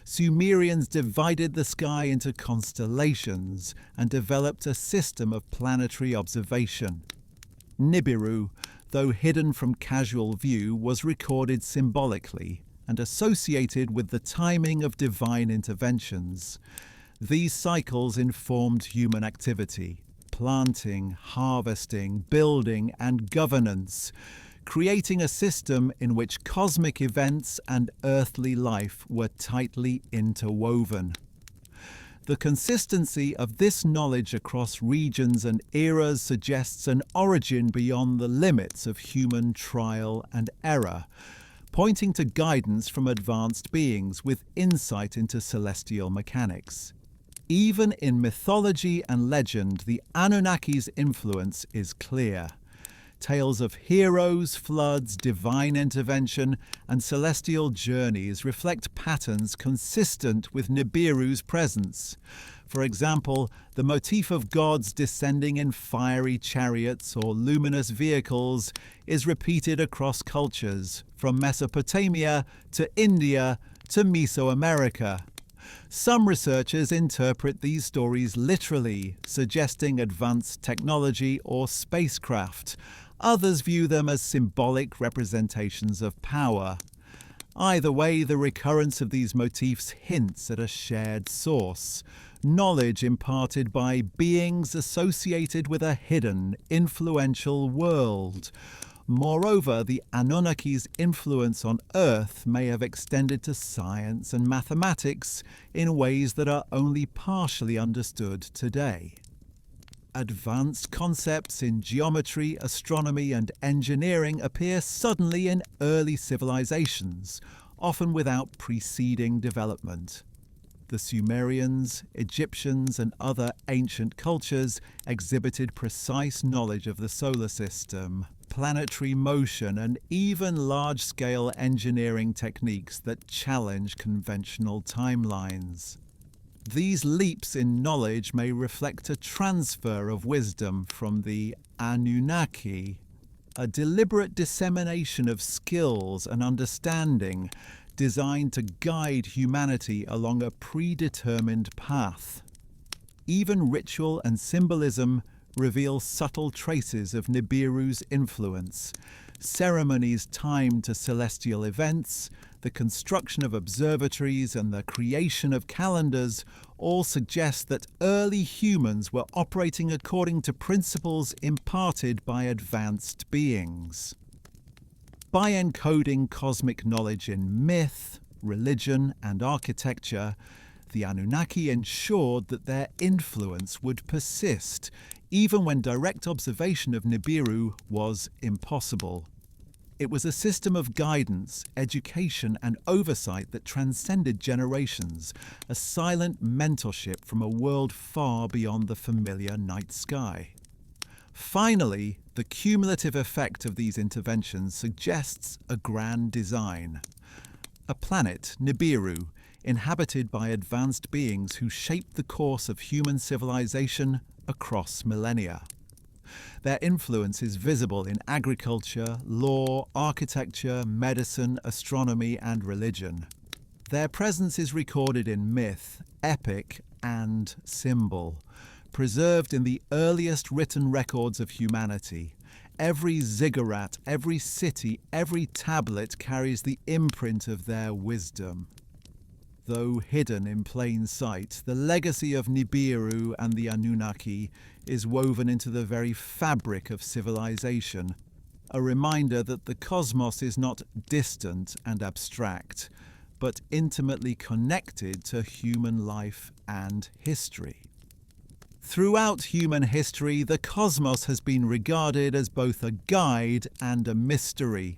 Sumerians divided the sky into constellations and developed a system of planetary observation. Nibiru, though hidden from casual view, was recorded symbolically and associated with the timing of divine interventions. These cycles informed human activity, planting, harvesting, building, and governance, creating a system in which cosmic events and earthly life were tightly interwoven. The consistency of this knowledge across regions and eras suggests an origin beyond the limits of human trial and error, pointing to guidance from advanced beings with insight into celestial mechanics. Even in mythology and legend, the Anunnaki's influence is clear. Tales of heroes, floods, divine intervention, and celestial journeys reflect patterns consistent with Nibiru's presence. For example, the motif of gods descending in fiery chariots or luminous vehicles is repeated across cultures, from Mesopotamia to India to Mesoamerica. Some researchers interpret these stories literally, suggesting advanced technology or spacecraft. Others view them as symbolic representations of power. Either way, the recurrence of these motifs hints at a shared source, knowledge imparted by beings associated with a hidden, influential world. Moreover, the Anunnaki's influence on Earth may have extended to science and mathematics in ways that are only partially understood today. Advanced concepts in geometry, astronomy, and engineering appear suddenly in early civilizations, often without preceding development. The Sumerians, Egyptians, and other ancient cultures exhibited precise knowledge of the solar system, planetary motion, and even large-scale engineering techniques that challenge conventional timelines. These leaps in knowledge may reflect a transfer of wisdom from the Anunnaki, a deliberate dissemination of skills and understanding designed to guide humanity along a predetermined path. Even ritual and symbolism reveal subtle traces of Nibiru's influence. Ceremonies timed to celestial events, the construction of observatories, and the creation of calendars all suggest that early humans were operating according to principles imparted by advanced beings. By encoding cosmic knowledge in myth, religion, and architecture, the Anunnaki ensured that their influence would persist, even when direct observation of Nibiru was impossible. It was a system of guidance, education, and oversight that transcended generations, a silent mentorship from a world far beyond the familiar night sky. Finally, the cumulative effect of these interventions suggests a grand design. A planet, Nibiru, inhabited by advanced beings who shaped the course of human civilization across millennia. Their influence is visible in agriculture, law, architecture, medicine, astronomy, and religion. Their presence is recorded in myth, epic, and symbol, preserved in the earliest written records of humanity. Every ziggurat, every city, every tablet carries the imprint of their wisdom. Though hidden in plain sight, the legacy of Nibiru and the Anunnaki is woven into the very fabric of civilization, a reminder that the cosmos is not distant and abstract, but intimately connected to human life and history. Throughout human history, the cosmos has been regarded as both a guide and a mystery.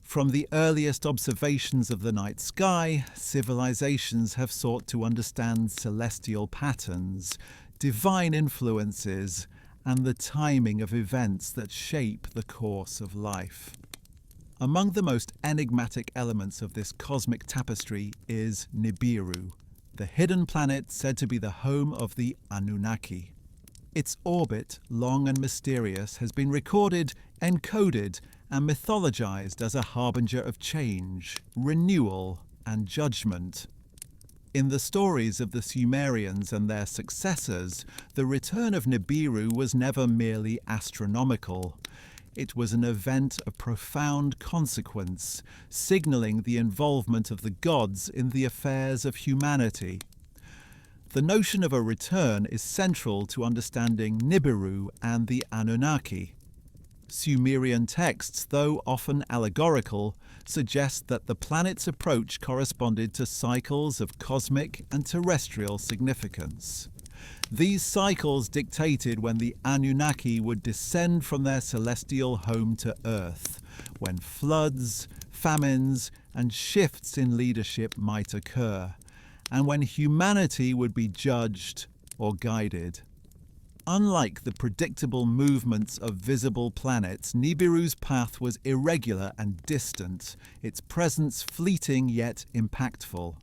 From the earliest observations of the night sky, civilizations have sought to understand celestial patterns, divine influences, and the timing of events that shape the course of life. Among the most enigmatic elements of this cosmic tapestry is Nibiru, the hidden planet said to be the home of the Anunnaki. Its orbit, long and mysterious, has been recorded, encoded, and mythologized as a harbinger of change, renewal, and judgment. In the stories of the Sumerians and their successors, the return of Nibiru was never merely astronomical. It was an event of profound consequence, signaling the involvement of the gods in the affairs of humanity. The notion of a return is central to understanding Nibiru and the Anunnaki. Sumerian texts, though often allegorical, suggest that the planet's approach corresponded to cycles of cosmic and terrestrial significance. These cycles dictated when the Anunnaki would descend from their celestial home to Earth, when floods, famines, and shifts in leadership might occur, and when humanity would be judged or guided. Unlike the predictable movements of visible planets, Nibiru's path was irregular and distant, its presence fleeting yet impactful.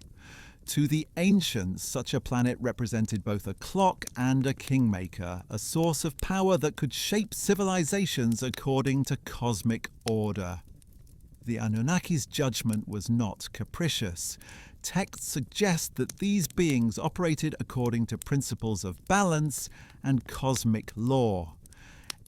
To the ancients, such a planet represented both a clock and a kingmaker, a source of power that could shape civilizations according to cosmic order. The Anunnaki's judgment was not capricious. Texts suggest that these beings operated according to principles of balance and cosmic law.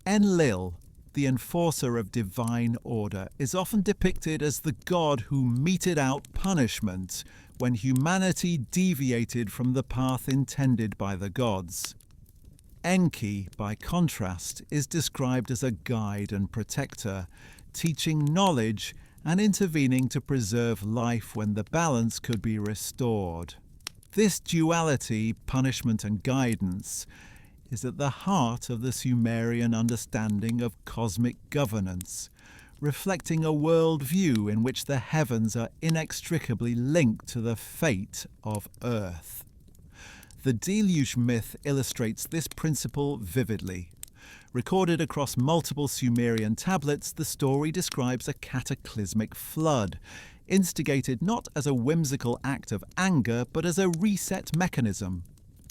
Enlil, the enforcer of divine order, is often depicted as the god who meted out punishment when humanity deviated from the path intended by the gods. Enki, by contrast, is described as a guide and protector, teaching knowledge and intervening to preserve life when the balance could be restored. This duality, punishment and guidance, is at the heart of the Sumerian understanding of cosmic governance, reflecting a worldview in which the heavens are inextricably linked to the fate of Earth. The deluge myth illustrates this principle vividly. Recorded across multiple Sumerian tablets, the story describes a cataclysmic flood, instigated not as a whimsical act of anger, but as a reset mechanism,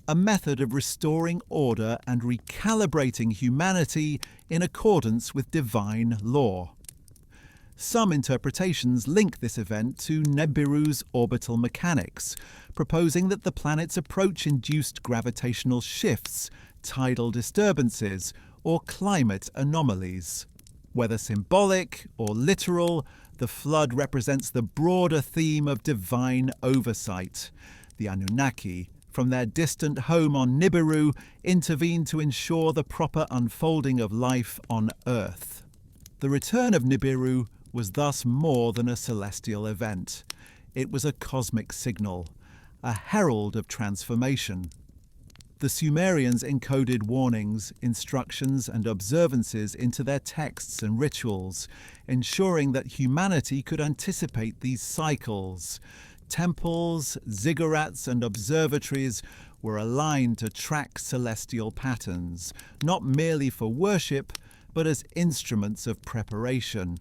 a method of restoring order and recalibrating humanity in accordance with divine law. Some interpretations link this event to Nibiru's orbital mechanics, proposing that the planet's approach induced gravitational shifts, tidal disturbances, or climate anomalies. Whether symbolic or literal, the flood represents the broader theme of divine oversight. The Anunnaki, from their distant home on Nibiru, intervened to ensure the proper unfolding of life on Earth. The return of Nibiru was thus more than a celestial event. It was a cosmic signal, a herald of transformation. The Sumerians encoded warnings, instructions, and observances into their texts and rituals, ensuring that humanity could anticipate these cycles. Temples, ziggurats, and observatories were aligned to track celestial patterns, not merely for worship, but as instruments of preparation.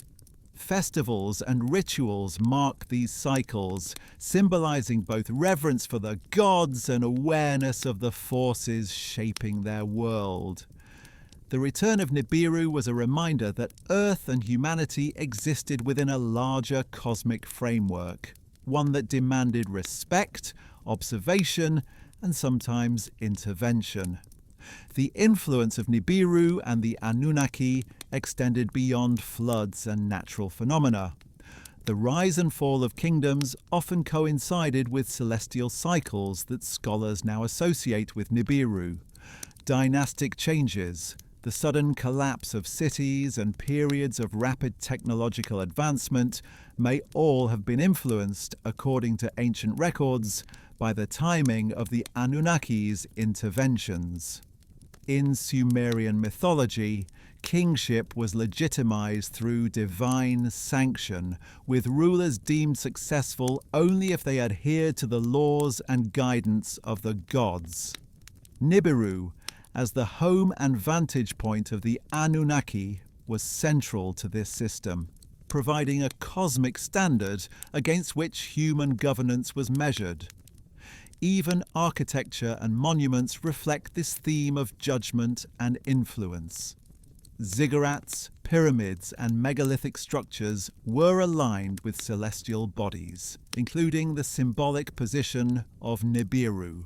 Festivals and rituals mark these cycles, symbolizing both reverence for the gods and awareness of the forces shaping their world. The return of Nibiru was a reminder that Earth and humanity existed within a larger cosmic framework, one that demanded respect, observation, and sometimes intervention. The influence of Nibiru and the Anunnaki extended beyond floods and natural phenomena. The rise and fall of kingdoms often coincided with celestial cycles that scholars now associate with Nibiru. Dynastic changes, the sudden collapse of cities, and periods of rapid technological advancement may all have been influenced, according to ancient records, by the timing of the Anunnaki's interventions. In Sumerian mythology, kingship was legitimized through divine sanction, with rulers deemed successful only if they adhered to the laws and guidance of the gods. Nibiru, as the home and vantage point of the Anunnaki, was central to this system, providing a cosmic standard against which human governance was measured. Even architecture and monuments reflect this theme of judgment and influence. Ziggurats, pyramids, and megalithic structures were aligned with celestial bodies, including the symbolic position of Nibiru.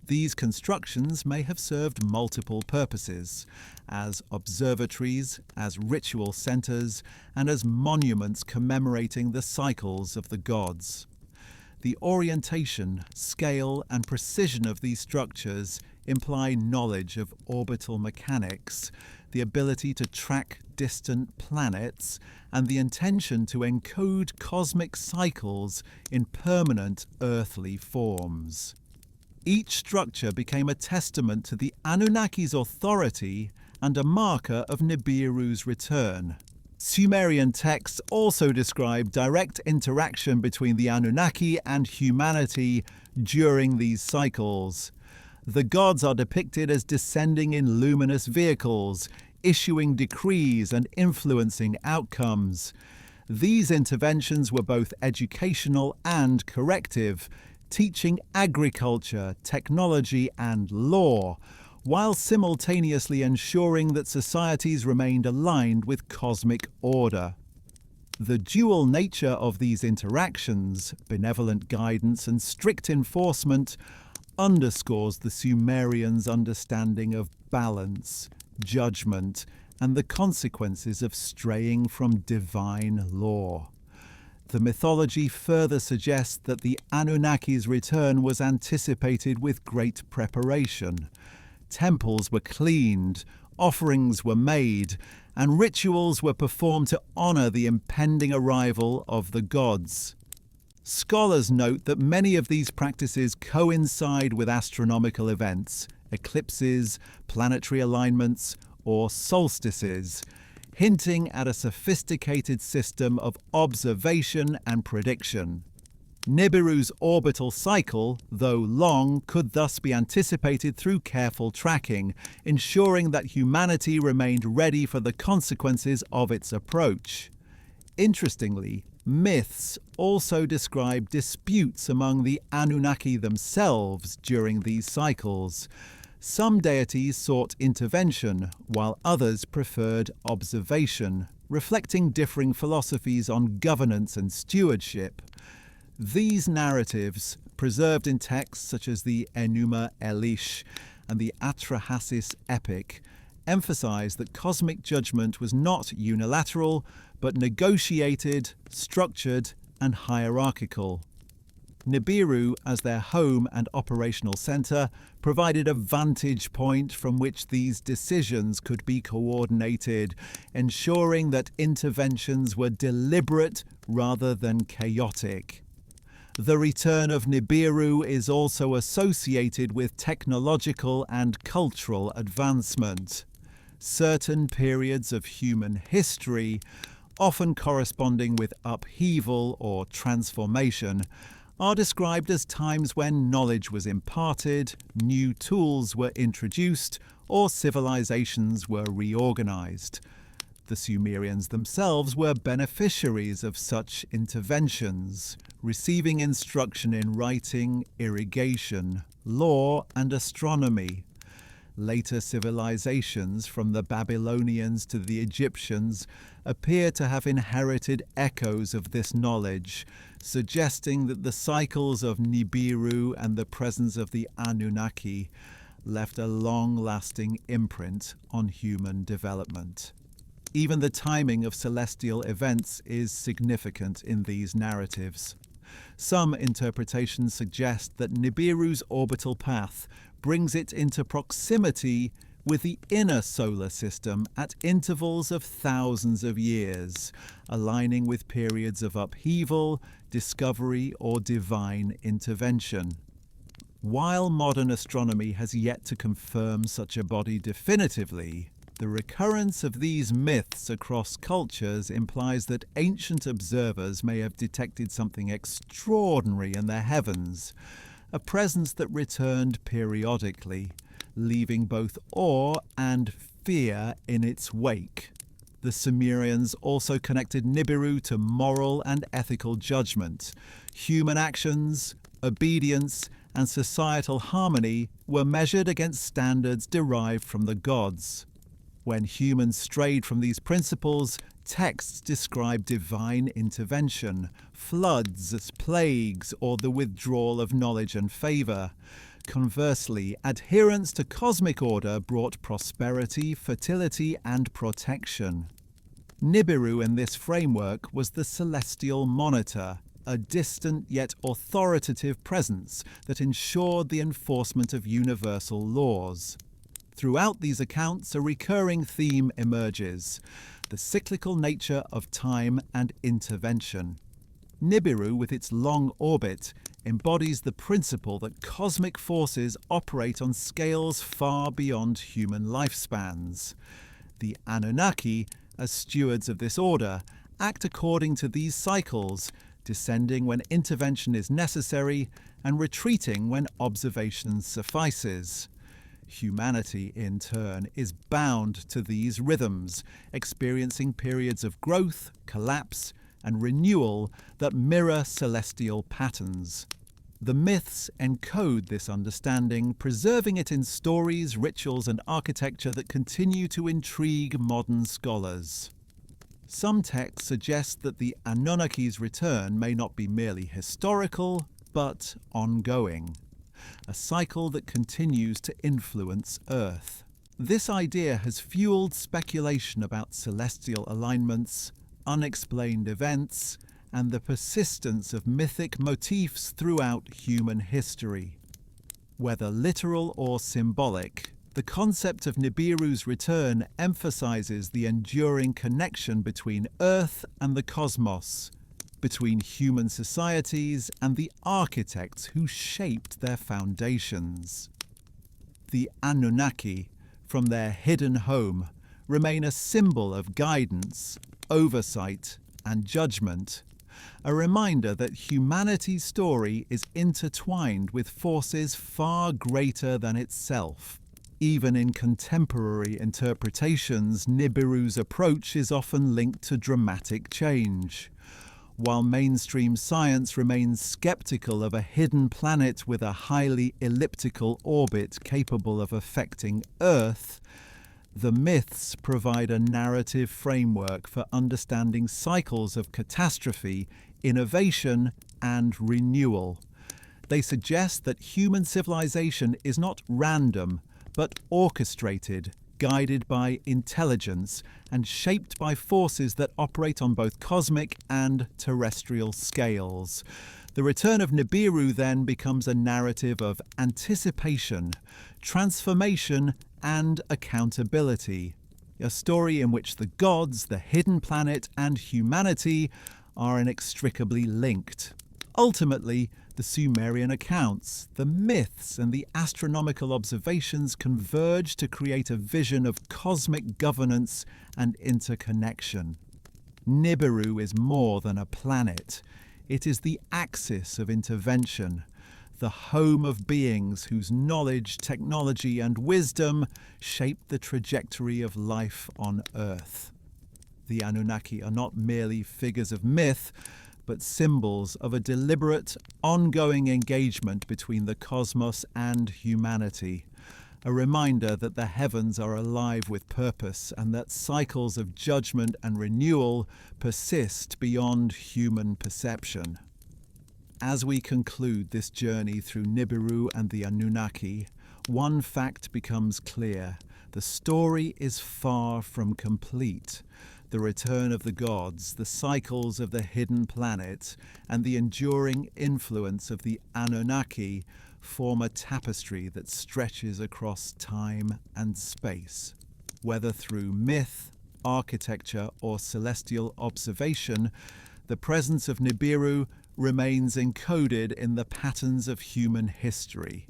These constructions may have served multiple purposes, as observatories, as ritual centers, and as monuments commemorating the cycles of the gods. The orientation, scale, and precision of these structures imply knowledge of orbital mechanics, the ability to track distant planets, and the intention to encode cosmic cycles in permanent earthly forms. Each structure became a testament to the Anunnaki's authority and a marker of Nibiru's return. Sumerian texts also describe direct interaction between the Anunnaki and humanity during these cycles. The gods are depicted as descending in luminous vehicles, issuing decrees and influencing outcomes. These interventions were both educational and corrective, teaching agriculture, technology, and law, while simultaneously ensuring that societies remained aligned with cosmic order. The dual nature of these interactions, benevolent guidance and strict enforcement, underscores the Sumerians' understanding of balance, judgment, and the consequences of straying from divine law. The mythology further suggests that the Anunnaki's return was anticipated with great preparation. Temples were cleaned, offerings were made, and rituals were performed to honor the impending arrival of the gods. Scholars note that many of these practices coincide with astronomical events, eclipses, planetary alignments, or solstices, hinting at a sophisticated system of observation and prediction. Nibiru's orbital cycle, though long, could thus be anticipated through careful tracking, ensuring that humanity remained ready for the consequences of its approach. Interestingly, myths also describe disputes among the Anunnaki themselves during these cycles. Some deities sought intervention, while others preferred observation, reflecting differing philosophies on governance and stewardship. These narratives, preserved in texts such as the Enuma Elish and the Atrahasis epic, emphasize that cosmic judgment was not unilateral, but negotiated, structured, and hierarchical. Nibiru, as their home and operational center, provided a vantage point from which these decisions could be coordinated, ensuring that interventions were deliberate rather than chaotic. The return of Nibiru is also associated with technological and cultural advancement. Certain periods of human history, often corresponding with upheaval or transformation, are described as times when knowledge was imparted, new tools were introduced, or civilizations were reorganized. The Sumerians themselves were beneficiaries of such interventions, receiving instruction in writing, irrigation, law, and astronomy. Later civilizations, from the Babylonians to the Egyptians, appear to have inherited echoes of this knowledge, suggesting that the cycles of Nibiru and the presence of the Anunnaki left a long-lasting imprint on human development. Even the timing of celestial events is significant in these narratives. Some interpretations suggest that Nibiru's orbital path brings it into proximity with the inner solar system at intervals of thousands of years, aligning with periods of upheaval, discovery, or divine intervention. While modern astronomy has yet to confirm such a body definitively, the recurrence of these myths across cultures implies that ancient observers may have detected something extraordinary in the heavens, a presence that returned periodically, leaving both awe and fear in its wake. The Sumerians also connected Nibiru to moral and ethical judgment. Human actions, obedience, and societal harmony were measured against standards derived from the gods. When humans strayed from these principles, texts describe divine intervention, floods, plagues, or the withdrawal of knowledge and favor. Conversely, adherence to cosmic order brought prosperity, fertility, and protection. Nibiru in this framework was the celestial monitor, a distant yet authoritative presence that ensured the enforcement of universal laws. Throughout these accounts, a recurring theme emerges: the cyclical nature of time and intervention. Nibiru, with its long orbit, embodies the principle that cosmic forces operate on scales far beyond human lifespans. The Anunnaki, as stewards of this order, act according to these cycles, descending when intervention is necessary and retreating when observation suffices. Humanity, in turn, is bound to these rhythms, experiencing periods of growth, collapse, and renewal that mirror celestial patterns. The myths encode this understanding, preserving it in stories, rituals, and architecture that continue to intrigue modern scholars. Some texts suggest that the Anunnaki's return may not be merely historical, but ongoing, a cycle that continues to influence Earth. This idea has fueled speculation about celestial alignments, unexplained events, and the persistence of mythic motifs throughout human history. Whether literal or symbolic, the concept of Nibiru's return emphasizes the enduring connection between Earth and the cosmos, between human societies and the architects who shaped their foundations. The Anunnaki, from their hidden home, remain a symbol of guidance, oversight, and judgment, a reminder that humanity's story is intertwined with forces far greater than itself. Even in contemporary interpretations, Nibiru's approach is often linked to dramatic change. While mainstream science remains skeptical of a hidden planet with a highly elliptical orbit capable of affecting Earth, the myths provide a narrative framework for understanding cycles of catastrophe, innovation, and renewal. They suggest that human civilization is not random, but orchestrated, guided by intelligence, and shaped by forces that operate on both cosmic and terrestrial scales. The return of Nibiru then becomes a narrative of anticipation, transformation, and accountability, a story in which the gods, the hidden planet, and humanity are inextricably linked. Ultimately, the Sumerian accounts, the myths, and the astronomical observations converge to create a vision of cosmic governance and interconnection. Nibiru is more than a planet. It is the axis of intervention, the home of beings whose knowledge, technology, and wisdom shape the trajectory of life on Earth. The Anunnaki are not merely figures of myth, but symbols of a deliberate, ongoing engagement between the cosmos and humanity, a reminder that the heavens are alive with purpose and that cycles of judgment and renewal persist beyond human perception. As we conclude this journey through Nibiru and the Anunnaki, one fact becomes clear: the story is far from complete. The return of the gods, the cycles of the hidden planet, and the enduring influence of the Anunnaki form a tapestry that stretches across time and space. Whether through myth, architecture, or celestial observation, the presence of Nibiru remains encoded in the patterns of human history.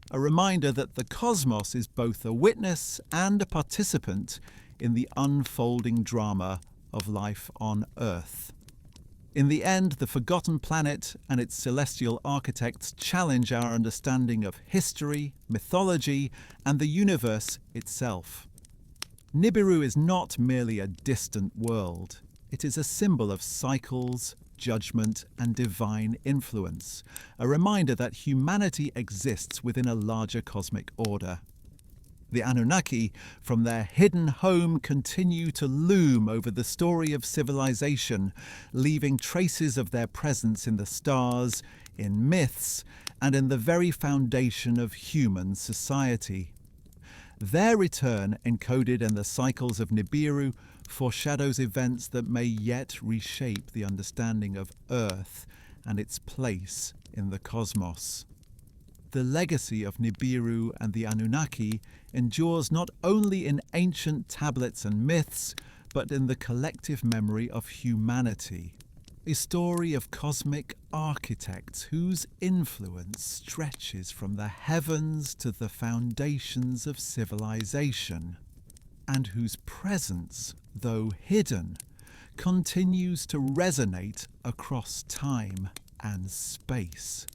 A reminder that the cosmos is both a witness and a participant in the unfolding drama of life on Earth. In the end, the forgotten planet and its celestial architects challenge our understanding of history, mythology, and the universe itself. Nibiru is not merely a distant world. It is a symbol of cycles, judgment, and divine influence, a reminder that humanity exists within a larger cosmic order. The Anunnaki, from their hidden home, continue to loom over the story of civilization, leaving traces of their presence in the stars, in myths, and in the very foundation of human society. Their return, encoded in the cycles of Nibiru, foreshadows events that may yet reshape the understanding of Earth and its place in the cosmos. The legacy of Nibiru and the Anunnaki endures not only in ancient tablets and myths, but in the collective memory of humanity. A story of cosmic architects whose influence stretches from the heavens to the foundations of civilization, and whose presence though hidden, continues to resonate across time and space.